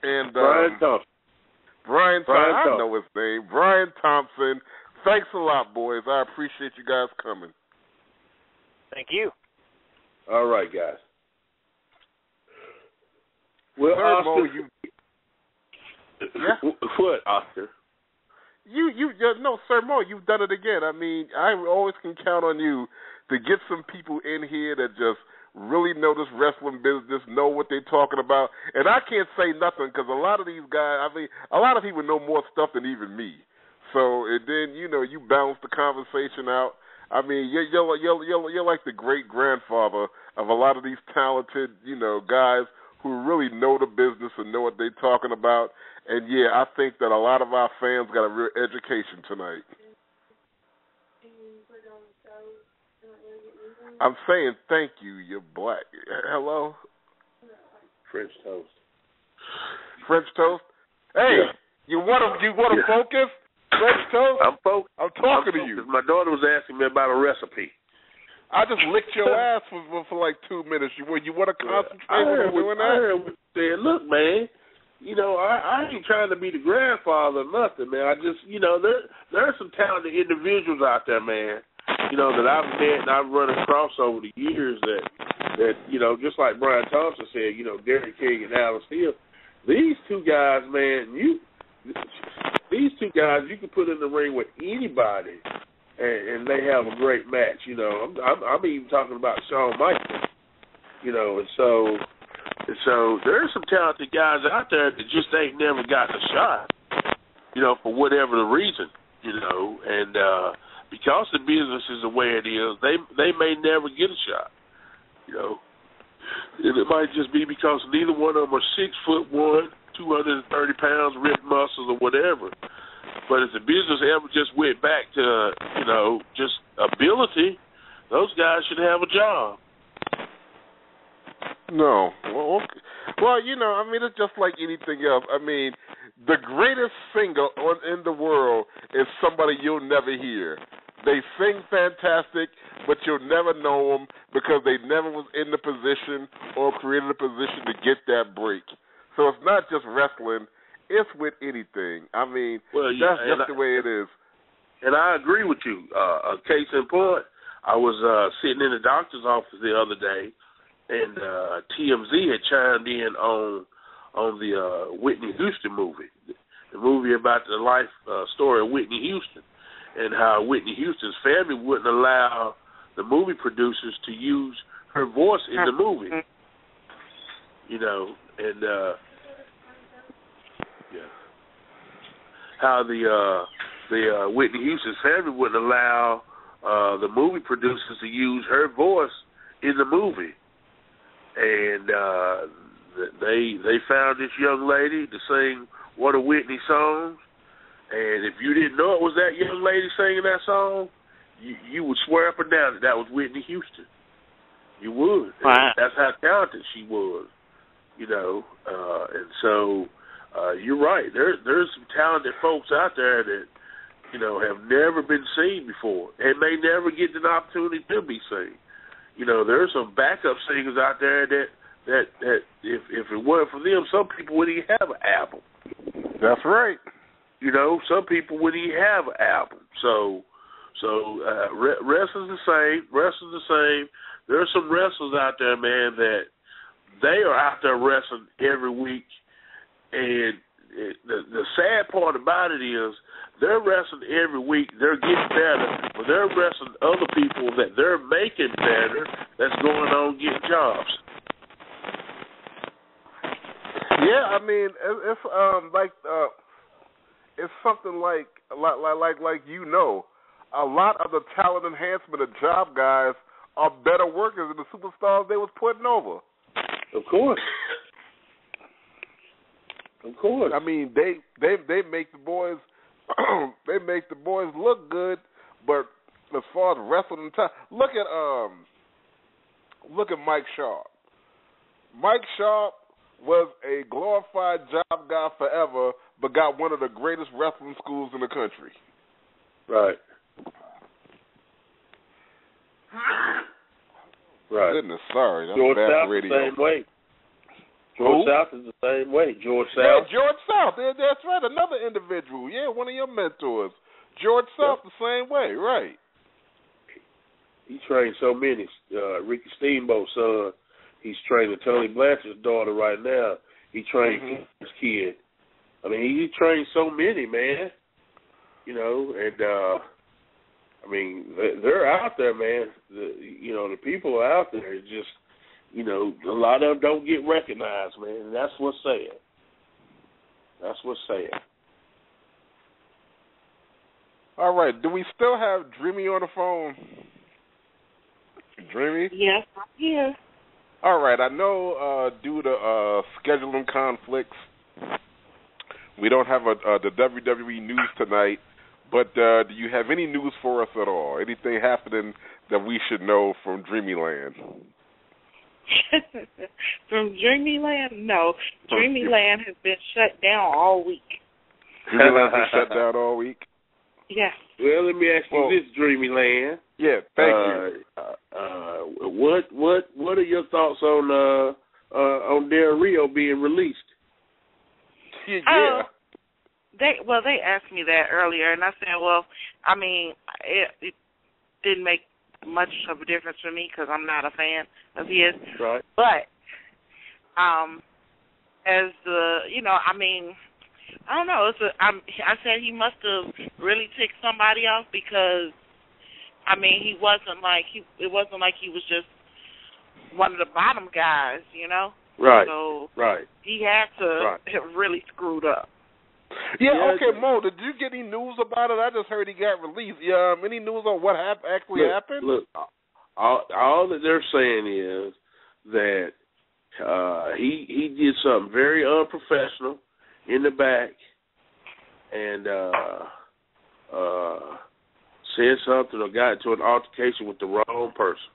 and Brian Thompson. I know his name. Brian Thompson. Thanks a lot, boys. I appreciate you guys coming. Thank you. All right, guys. Well, Oscar, Mo, what, Oscar? No, Sir Mo, you've done it again. I mean, I always can count on you to get some people in here that just really know this wrestling business, know what they're talking about. And I can't say nothing because a lot of these guys, a lot of people know more stuff than even me. So, and then, you balance the conversation out. I mean, you're like the great-grandfather of a lot of these talented, guys who really know the business and know what they're talking about. And, yeah, I think that a lot of our fans got a real education tonight. I'm saying thank you, you're black. Hello? French toast. French toast? Hey, yeah. you want to focus? French toast? I'm talking to you. My daughter was asking me about a recipe. I just licked your ass for like 2 minutes. You want to concentrate on doing that? I heard what you said. Look, man, I ain't trying to be the grandfather or nothing, man. I just, there are some talented individuals out there, man, that I've met and I've run across over the years that just like Brian Thompson said, Gary King and Alice Hill, these two guys, man, these two guys you can put in the ring with anybody and they have a great match, I'm even talking about Shawn Michaels, and so there are some talented guys out there that just ain't never gotten a shot, for whatever the reason, and because the business is the way it is, they may never get a shot, and it might just be because neither one of them are 6'1", 230 pounds, ripped muscles or whatever. But if the business ever just went back to, just ability, those guys should have a job. No. Well, it's just like anything else. I mean, the greatest singer in the world is somebody you'll never hear. They sing fantastic, but you'll never know them because they never was in the position or created a position to get that break. So it's not just wrestling. It's with anything. I mean, that's just the way it is. And I agree with you. Case in point, I was sitting in the doctor's office the other day, and TMZ had chimed in on the Whitney Houston movie, the movie about the life story of Whitney Houston, and how Whitney Houston's family wouldn't allow the movie producers to use her voice in the movie. And how the Whitney Houston's family wouldn't allow the movie producers to use her voice in the movie, and they found this young lady to sing one of Whitney's songs, and if you didn't know it was that young lady singing that song, you would swear up and down that was Whitney Houston. You would. Wow. That's how talented she was, and so you're right. There's some talented folks out there that, have never been seen before and may never get an opportunity to be seen. There's some backup singers out there that if it weren't for them, some people wouldn't even have an album. That's right. You know, some people wouldn't even have an album. So wrestling's the same. Wrestling's the same. There are some wrestlers out there, man, that they are out there wrestling every week. And the sad part about it is they're wrestling every week. They're getting better, but they're wrestling other people that they're making better that's going on getting jobs. Yeah, I mean, it's it's something like a lot of the talent enhancement and job guys are better workers than the superstars they was putting over. Of course. Of course. I mean, they make the boys look good, but as far as wrestling and time, look at Mike Sharp. Mike Sharp was a glorified job guy forever, but got one of the greatest wrestling schools in the country. Right. Right. Goodness, sorry, that's George bad South radio. The same way. George South is the same way. George South. Yeah, George South. That's right. Another individual. Yeah, one of your mentors. George South, the same way. Right. He trained so many. Ricky Steamboat's son. He's training Tony Blanchard's daughter right now. He trained his kid. I mean, he trained so many, man. You know, and I mean, they're out there, man. The people are out there. It's just, you know, a lot of them don't get recognized, man. And that's what's sad. That's what's sad. All right. Do we still have Dreamy on the phone? Dreamy? Yes, I'm here. All right. I know due to scheduling conflicts, we don't have the WWE news tonight. But do you have any news for us at all? Anything happening that we should know from Dreamyland? From Dreamyland? No. Dreamyland has been shut down all week. Dreamyland been shut down all week? Yes. Well, let me ask you this, Dreamyland. Yeah, thank you. What are your thoughts on Del Rio being released? Yeah. They asked me that earlier, and I said, well, I mean, it didn't make much of a difference for me because I'm not a fan of his. Right. But as the, you know, I mean, I don't know. I said he must have really ticked somebody off because, I mean, it wasn't like he was just one of the bottom guys, you know. Right. So right. He had to have really screwed up. Yeah, okay, Mo, did you get any news about it? I just heard he got released. Any news on what actually happened? Look, all that they're saying is that he did something very unprofessional in the back and said something or got into an altercation with the wrong person.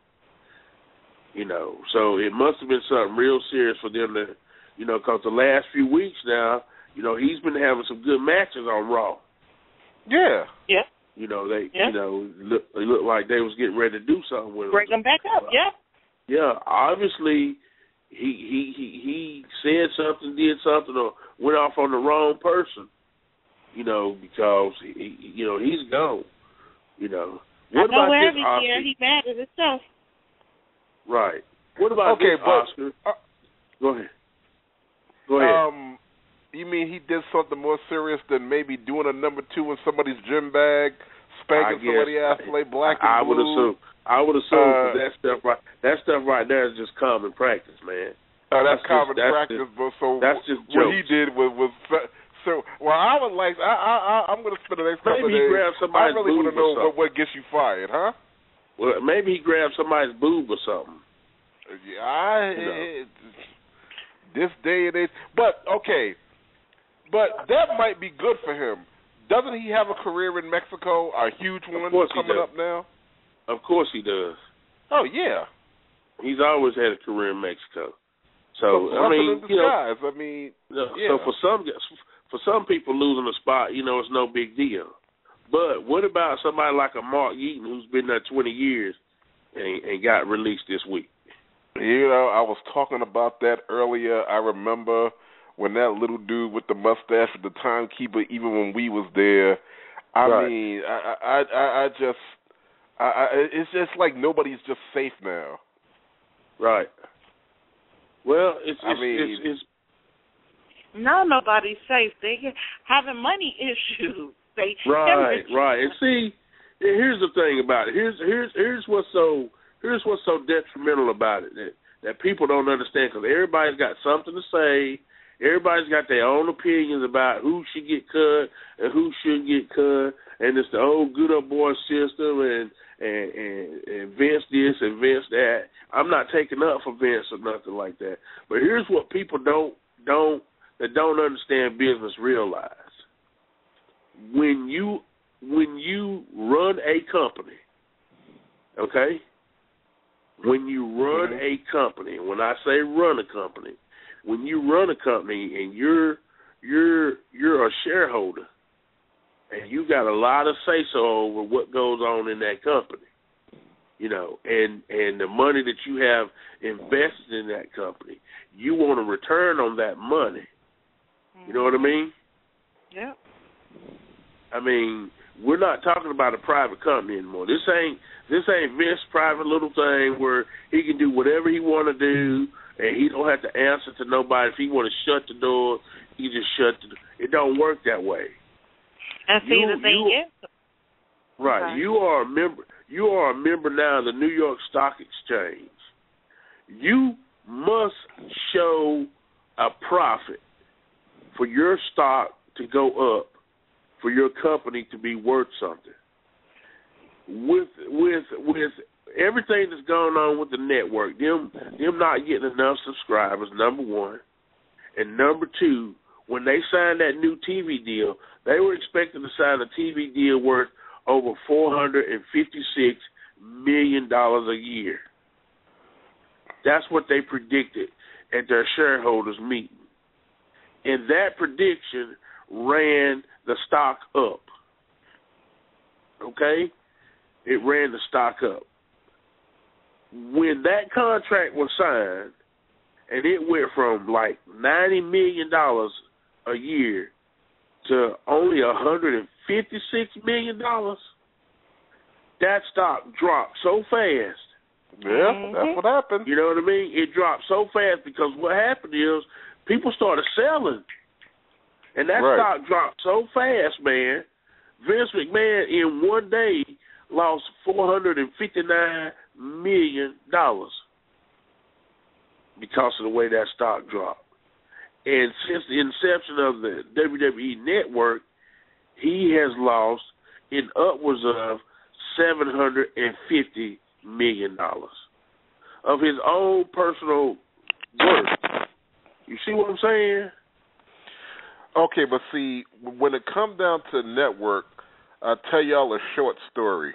You know, so it must have been something real serious for them to, you know, because the last few weeks now, you know, he's been having some good matches on Raw. Yeah. Yeah. You know, they looked like they was getting ready to do something with him. Bring them back up, yeah. Yeah, obviously he said something, did something, or went off on the wrong person. You know, because he's gone. You know. What about this, Oscar? Year he mad at himself. Right. What about this, Oscar? Go ahead. Go ahead. You mean he did something more serious than maybe doing a number 2 in somebody's gym bag, spanking somebody ass, play black and blue? I would assume that stuff right there is just common practice, man. That's common practice, but so that's just what he did was so. Well, I would like. I'm going to spend the next couple of days. I really want to know what gets you fired, huh? Well, maybe he grabbed somebody's boob or something. Yeah, this day and age. But okay. But that might be good for him. Doesn't he have a career in Mexico, a huge one coming up now? Of course he does. Oh, yeah. He's always had a career in Mexico. So I mean, disguise. I mean, so for some people losing a spot, you know, it's no big deal. But what about somebody like a Mark Yeaton who's been there 20 years and got released this week? You know, I was talking about that earlier. I remember when that little dude with the mustache was the timekeeper, even when we was there. I mean, it's just like nobody's just safe now. Right. Well, it's no, nobody's safe. They having money issues. Right. And see, here's the thing about it. Here's what's so detrimental about it that people don't understand, because everybody's got something to say. Everybody's got their own opinions about who should get cut and who shouldn't get cut, and it's the old good old boy system and Vince this and Vince that. I'm not taking up for Vince or nothing like that. But here's what people don't understand business realize. When you run a company, okay? When you run a company, when I say run a company, when you run a company and you're a shareholder and you got a lot of say-so over what goes on in that company, you know, and the money that you have invested in that company, you want a return on that money. You know what I mean? Yeah. I mean, we're not talking about a private company anymore. This ain't Vince's private little thing where he can do whatever he want to do and he don't have to answer to nobody. If he want to shut the door, he just shut the door. It don't work that way. And see, the thing is, right? Okay. You are a member now of the New York Stock Exchange. You must show a profit for your stock to go up, for your company to be worth something. With everything that's going on with the network, them not getting enough subscribers, number one. And number two, when they signed that new TV deal, they were expecting to sign a TV deal worth over $456 million a year. That's what they predicted at their shareholders meeting. And that prediction ran the stock up. Okay? It ran the stock up. When that contract was signed, and it went from like $90 million a year to only $156 million, that stock dropped so fast. Yeah, that's what happened. You know what I mean? It dropped so fast because what happened is people started selling. And that stock dropped so fast, man. Vince McMahon in one day lost $459 million because of the way that stock dropped. And since the inception of the WWE Network, he has lost in upwards of $750 million of his own personal worth. You see what I'm saying? Okay, but see, when it comes down to network, I'll tell y'all a short story.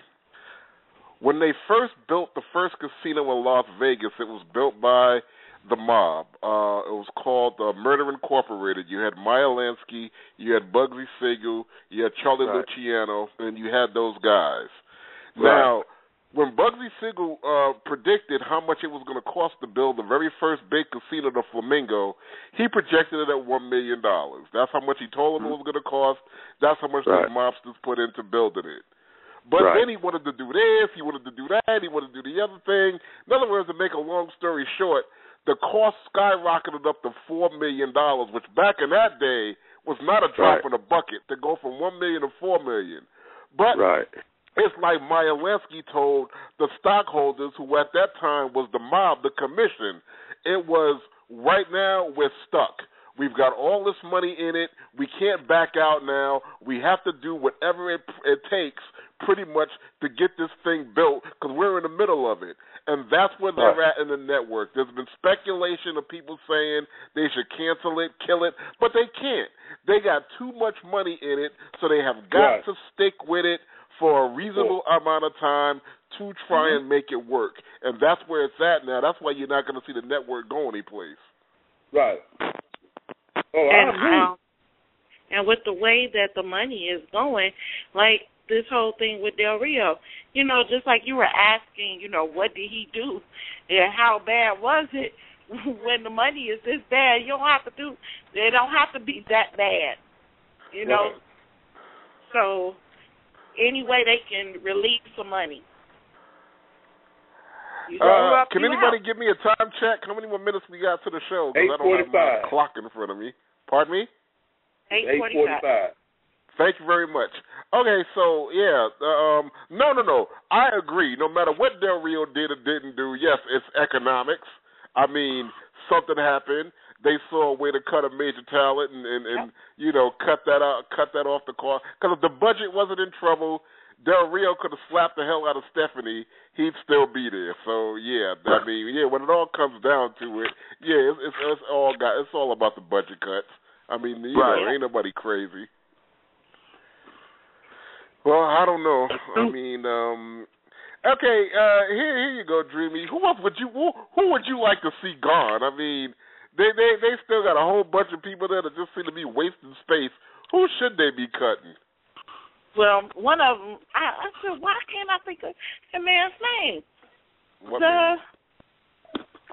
When they first built the first casino in Las Vegas, it was built by the mob. It was called Murder Incorporated. You had Meyer Lansky, you had Bugsy Siegel, you had Charlie Luciano, and you had those guys. Now, when Bugsy Siegel predicted how much it was going to cost to build the very first big casino, the Flamingo, he projected it at $1 million. That's how much he told them it was going to cost. That's how much the mobsters put into building it. But then he wanted to do this, he wanted to do that, he wanted to do the other thing. In other words, to make a long story short, the cost skyrocketed up to $4 million, which back in that day was not a drop in a bucket to go from $1 million to $4 million. But it's like Meyer Lansky told the stockholders, who at that time was the mob, the commission. It was, right now we're stuck. We've got all this money in it. We can't back out now. We have to do whatever it takes pretty much to get this thing built because we're in the middle of it. And that's where they're at in the network. There's been speculation of people saying they should cancel it, kill it, but they can't. They got too much money in it, so they have got to stick with it for a reasonable amount of time to try and make it work. And that's where it's at now. That's why you're not going to see the network go anyplace. Right. Oh, I agree. And with the way that the money is going, like this whole thing with Del Rio, you know, just like you were asking, you know, what did he do and how bad was it? when the money is this bad, you don't have to do. They don't have to be that bad, you know. Right. So any way they can release some money. Can anybody give me a time check? How many more minutes we got to the show? 'Cause I don't have my clock in front of me. Pardon me? 8:45. Thank you very much. Okay, so, yeah, no. I agree. No matter what Del Rio did or didn't do, yes, it's economics. I mean, something happened. They saw a way to cut a major talent and you know, cut that off the car. Because if the budget wasn't in trouble, Del Rio could have slapped the hell out of Stephanie. He'd still be there. So, yeah, I mean, yeah, when it all comes down to it, yeah, it's all about the budget cuts. I mean, you know, ain't nobody crazy. Well, I don't know. I mean, okay. Here you go, Dreamy. Who would you like to see gone? I mean, they still got a whole bunch of people there that just seem to be wasting space. Who should they be cutting? Well, one of them. I said, why can't I think of the man's name? What the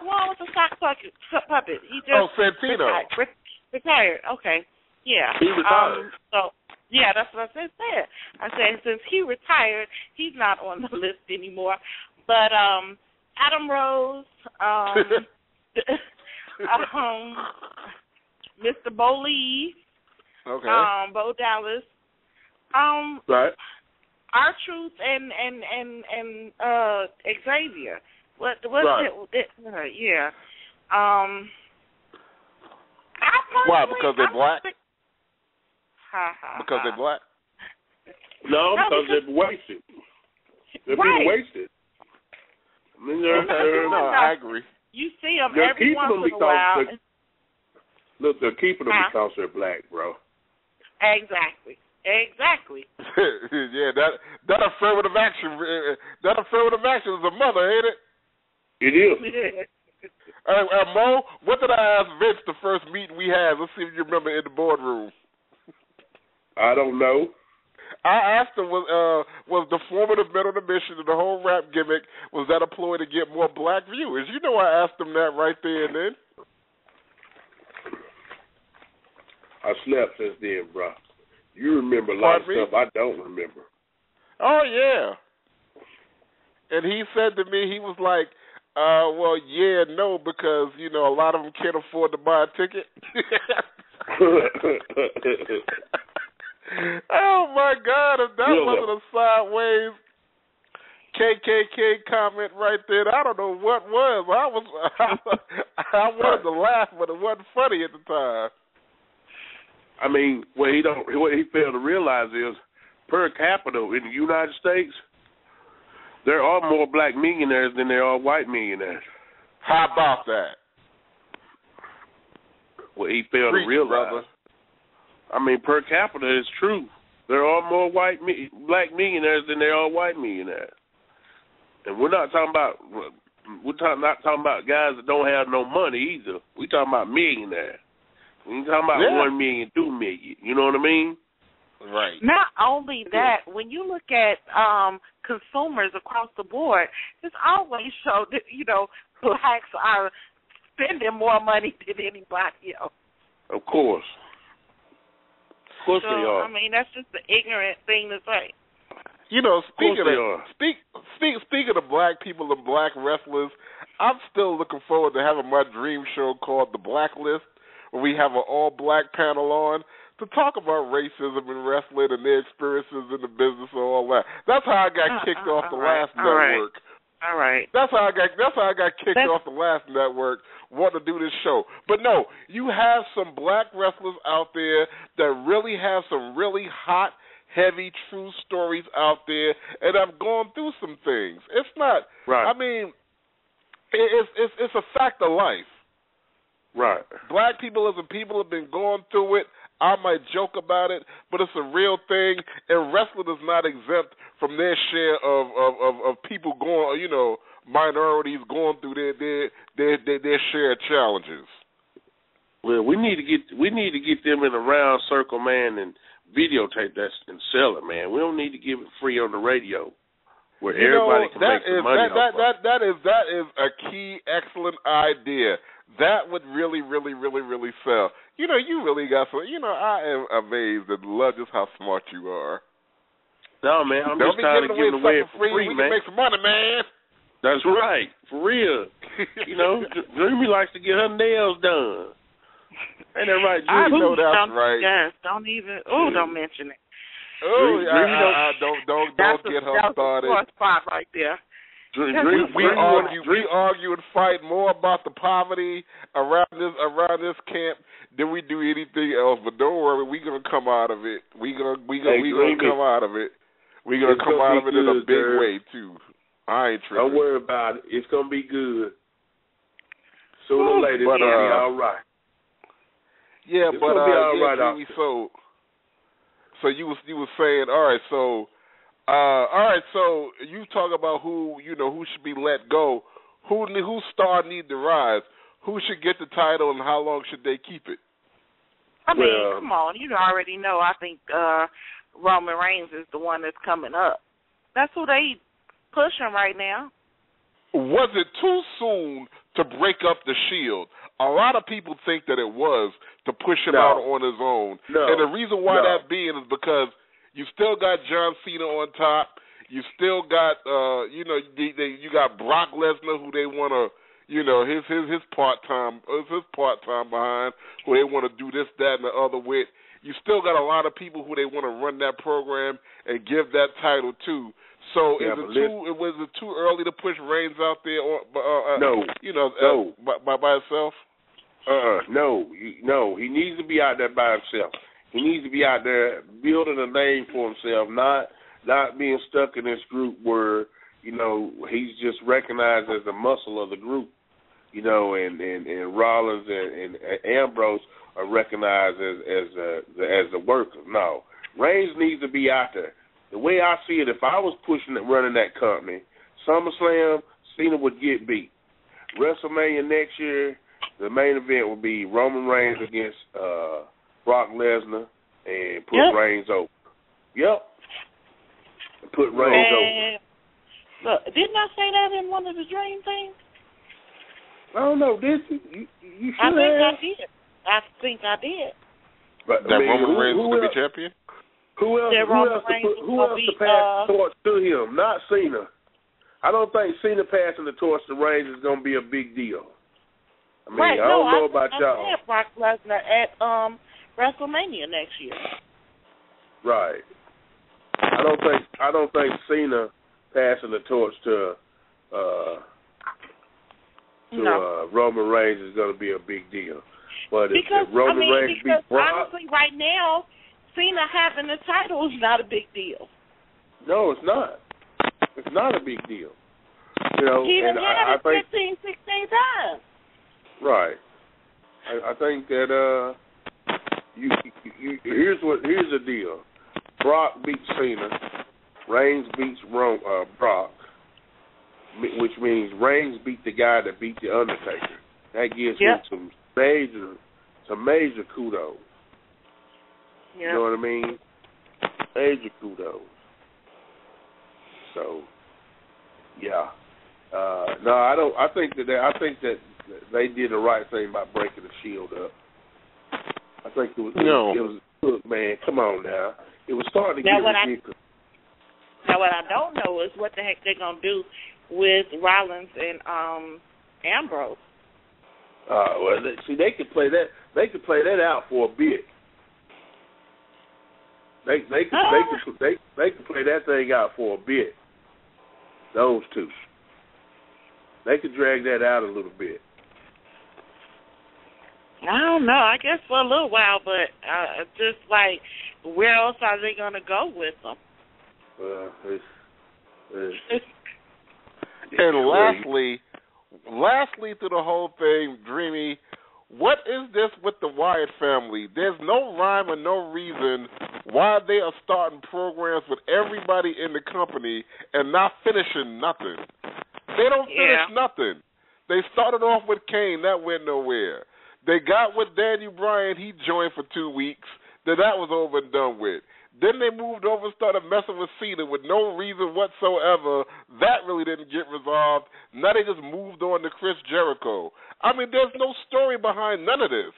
one with the sock puppet. He just Santino. Retired. Okay. Yeah. He retired. So. Yeah, that's what I said. I said since he retired, he's not on the list anymore. But Adam Rose, Mr. Bo Lee, Bo Dallas, right. R-Truth and Xavier. What's it? Yeah. Why? Because they're black. Because they're black? No, because they're wasted. They're being wasted. I mean, I agree. You see them every once in a while. Look, they're keeping them because they're black, bro. Exactly. Yeah, that affirmative action is a mother, ain't it? It is. Mo, what did I ask Vince the first meeting we had? Let's see if you remember in the boardroom. I don't know. I asked him, was the formative mental mission of the whole rap gimmick, was that a ploy to get more black viewers? You know I asked him that right there and then. I slept since then, bro. You remember a lot of stuff I don't remember. Oh, yeah. And he said to me, he was like, well, yeah, no, because, you know, a lot of them can't afford to buy a ticket. Oh, my God, if that wasn't a sideways KKK comment right there, I don't know what was. I wanted to laugh, but it wasn't funny at the time. I mean, what he failed to realize is, per capita in the United States, there are more black millionaires than there are white millionaires. How about that? What he failed to realize. Brother. I mean, per capita, it's true. There are more black millionaires than there are white millionaires. And we're not talking about guys that don't have no money either. We're talking about millionaires. We're talking about 1 million, 2 million. You know what I mean? Right. Not only that, when you look at consumers across the board, it's always shown that, you know, blacks are spending more money than anybody else. Of course. Of course they are. I mean, that's just the ignorant thing to say. You know, speaking of black people and black wrestlers, I'm still looking forward to having my dream show called The Blacklist, where we have an all-black panel on to talk about racism in wrestling and their experiences in the business and all that. That's how I got kicked off the last network. All right. That's how I got kicked off the last network, wanting to do this show. But no, you have some black wrestlers out there that really have some really hot, heavy, true stories out there, and I've gone through some things. It's not. Right. I mean, it's a fact of life. Right. Black people as a people have been going through it. I might joke about it, but it's a real thing, and wrestling is not exempt from their share of people going, you know, minorities going through their share of challenges. Well, we need to get them in a round circle, man, and videotape that and sell it, man. We don't need to give it free on the radio. where everybody can make some money off of. That is a key, excellent idea. That would really, really, really, really sell. You really got some. I am amazed and love just how smart you are. No, man, I'm Don't just trying to give it away for free, we man. can make some money, man. That's right, for real. Dreamy likes to get her nails done. Ain't that right, Dreamy? I know that's right. Yes, don't mention it. Oh, don't get her started. That's a spot right there. We argue and fight more about the poverty around this camp than we do anything else. But don't worry, we gonna come out of it. We gonna come out of it. We gonna come out of it in a big way too. I ain't tripping. Don't worry about it. It's gonna be good. Sooner or later, it's gonna be all right. Yeah, it's gonna be all right. So you was saying, so you talk about who should be let go, whose star need to rise, who should get the title, and how long should they keep it? I mean, come on, you already know. I think Roman Reigns is the one that's coming up. That's who they pushing right now. Was it too soon to break up the Shield? A lot of people think that it was to push him out on his own, and the reason why that being is because you still got John Cena on top. You still got, you got Brock Lesnar, who they want to, his part time behind, who they want to do this, that, and the other with. You still got a lot of people who they want to run that program and give that title to. So was it too early to push Reigns out there? No. By itself. No. He needs to be out there by himself. He needs to be out there building a name for himself, not being stuck in this group where, he's just recognized as the muscle of the group, and Rollins and Ambrose are recognized as the worker. No, Reigns needs to be out there. The way I see it, if I was running that company, SummerSlam, Cena would get beat. WrestleMania next year, the main event would be Roman Reigns against Brock Lesnar and put Reigns over. Yep. And put Reigns over. Look, didn't I say that in one of the dream things? I don't know, did you? You should I think I did. But Roman Reigns was going to be champion? Who else to pass the torch to him? Not Cena. I don't think Cena passing the torch to Reigns is going to be a big deal. I mean, I don't know about y'all. I said Brock Lesnar at WrestleMania next year. Right. I don't think Cena passing the torch to Roman Reigns is going to be a big deal. But if Roman Reigns beats Brock, honestly, right now, Cena having the title is not a big deal. No, it's not. It's not a big deal. He done had it 15, 16 times. Right. I think that here's the deal. Brock beats Cena. Reigns beats Brock, which means Reigns beat the guy that beat the Undertaker. That gives him some major kudos. You know what I mean? Major kudos. So, yeah. No, I don't. I think that they did the right thing by breaking the Shield up. I think it was look, man, come on now. It was starting to get ridiculous. Now, what I don't know is what the heck they're gonna do with Rollins and Ambrose. Well, see, they could play that. They could play that out for a bit. They could play that thing out for a bit. Those two. They could drag that out a little bit. I don't know. I guess for a little while, but just like, where else are they going to go with them? And lastly to the whole thing, Dreamy, what is this with the Wyatt family? There's no rhyme or no reason why they are starting programs with everybody in the company and not finishing nothing. They don't finish nothing. They started off with Kane. That went nowhere. They got with Daniel Bryan. He joined for 2 weeks. Then that was over and done with. Then they moved over and started messing with Cena with no reason whatsoever. That really didn't get resolved. Now they just moved on to Chris Jericho. I mean, there's no story behind none of this.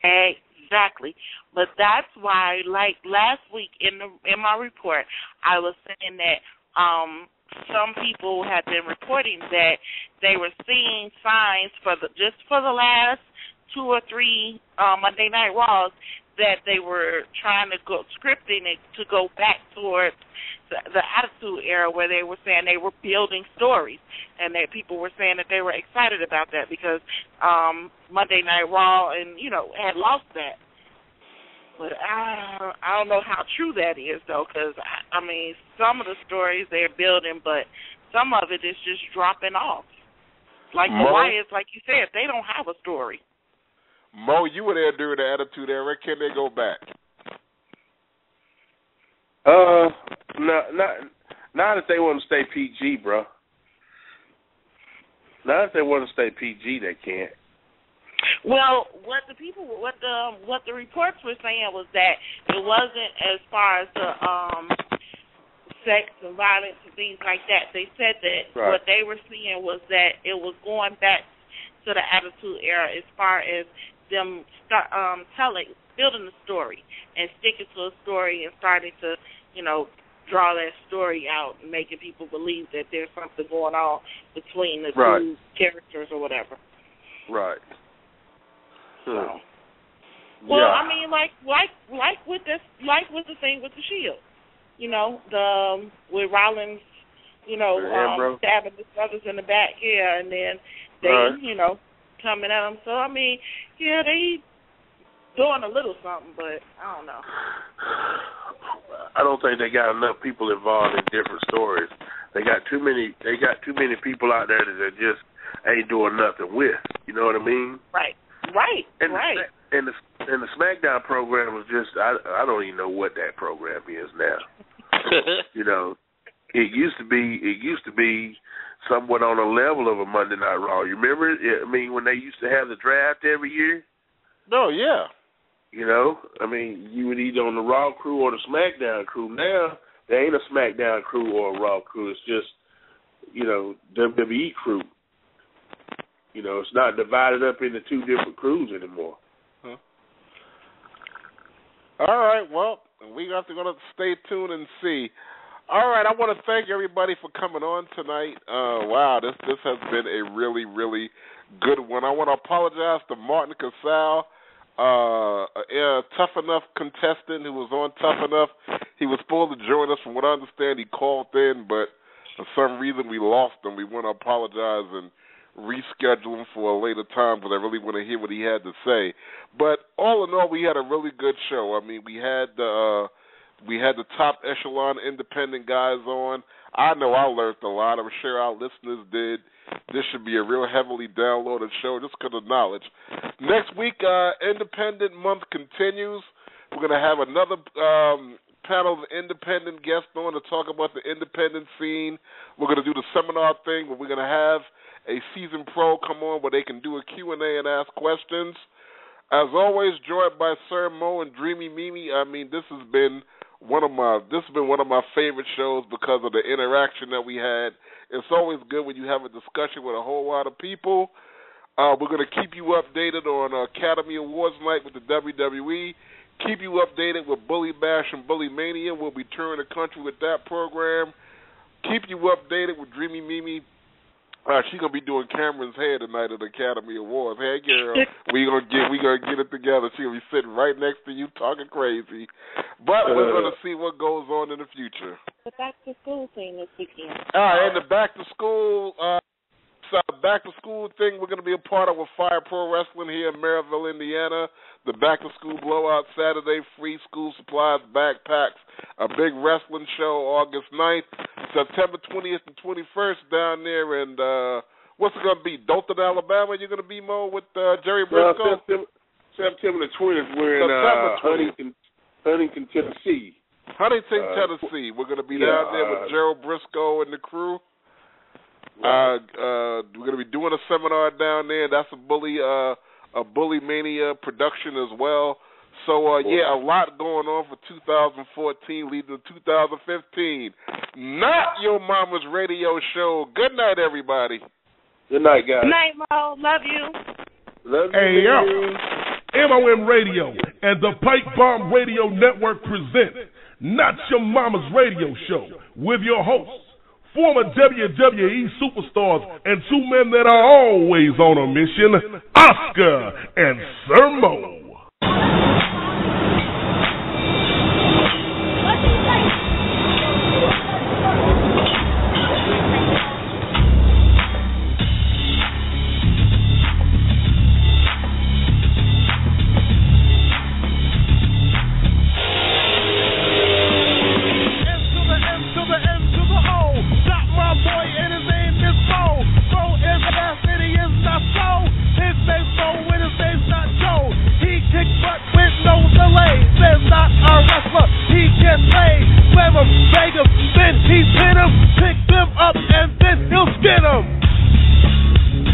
Exactly. But that's why, like last week in my report, I was saying that some people have been reporting that they were seeing signs for the last 2 or 3 Monday Night Raws that they were trying to go scripting it to go back towards the Attitude Era, where they were saying they were building stories, and that people were saying that they were excited about that because Monday Night Raw and had lost that. But I don't know how true that is though, because I mean some of the stories they're building, but some of it is just dropping off. Like the Wyatts, like you said, they don't have a story. Mo, you were there during the Attitude Era. Can they go back? Not if they want to stay PG, bro. Not if they want to stay PG, they can't. Well, what the reports were saying was that it wasn't as far as the sex and violence and things like that. They said that What they were seeing was that it was going back to the Attitude Era as far as them building the story and sticking to a story and starting to, draw that story out and making people believe that there's something going on between the two characters or whatever. Right. So. Well, I mean, like with the thing with the Shield, with Rollins, stabbing his brothers in the back, and then they, coming at them. So I mean, they doing a little something, but I don't know. I don't think they got enough people involved in different stories. They got too many people out there that they just ain't doing nothing with. You know what I mean? Right. And the SmackDown program was just I don't even know what that program is now. It used to be somewhat on a level of a Monday Night Raw. You remember? I mean, when they used to have the draft every year. Oh yeah. I mean, you would either on the Raw crew or the SmackDown crew. Now there ain't a SmackDown crew or a Raw crew. It's just WWE crew. It's not divided up into 2 different crews anymore. Huh. All right, well, we have to go to stay tuned and see. All right, I want to thank everybody for coming on tonight. Wow, this has been a really, really good one. I want to apologize to Martin Casal, a Tough Enough contestant who was on Tough Enough. He was supposed to join us. From what I understand, he called in, but for some reason we lost him. We want to apologize and reschedule him for a later time because I really want to hear what he had to say. But all in all, we had a really good show. I mean, we had the top echelon independent guys on. I know I learned a lot. I'm sure our listeners did. This should be a real heavily downloaded show just because of knowledge. Next week, Independent Month continues. We're going to have another panel of independent guests on to talk about the independent scene. We're going to do the seminar thing where we're going to have a seasoned pro come on where they can do a Q&A and ask questions. As always, joined by Sir Mo and Dreamy Mimi. I mean, this has been one of my favorite shows because of the interaction that we had. It's always good when you have a discussion with a whole lot of people. We're going to keep you updated on Academy Awards night with the WWE. Keep you updated with Bully Bash and Bully Mania. We'll be touring the country with that program. Keep you updated with Dreamy Mimi. She's gonna be doing Cameron's hair tonight at the Academy Awards. Hey girl, we gonna get it together. She's gonna be sitting right next to you talking crazy. But we're gonna see what goes on in the future. The back to school thing this weekend. All right, and the back to school thing we're gonna be a part of with Fire Pro Wrestling here in Maryville, Indiana. The back to school blowout Saturday, free school supplies, backpacks, a big wrestling show August 9th, September 20th and 21st down there, and what's it going to be, Dothan, Alabama? You're going to be, Mo, with Jerry Briscoe? September the 20th, we're in Huntington, Tennessee. Tennessee. We're going to be down there with Gerald Briscoe and the crew. We're going to be doing a seminar down there. That's a Bully Mania production as well. So, a lot going on for 2014 leading to 2015. Not Your Mama's Radio Show. Good night, everybody. Good night, guys. Good night, Mo. Love you. Love you. Hey, yo. MOM Radio and the Pipe Bomb Radio Network present Not Your Mama's Radio Show with your hosts, former WWE superstars and two men that are always on a mission, Oscar and Sir Mo.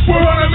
We're on a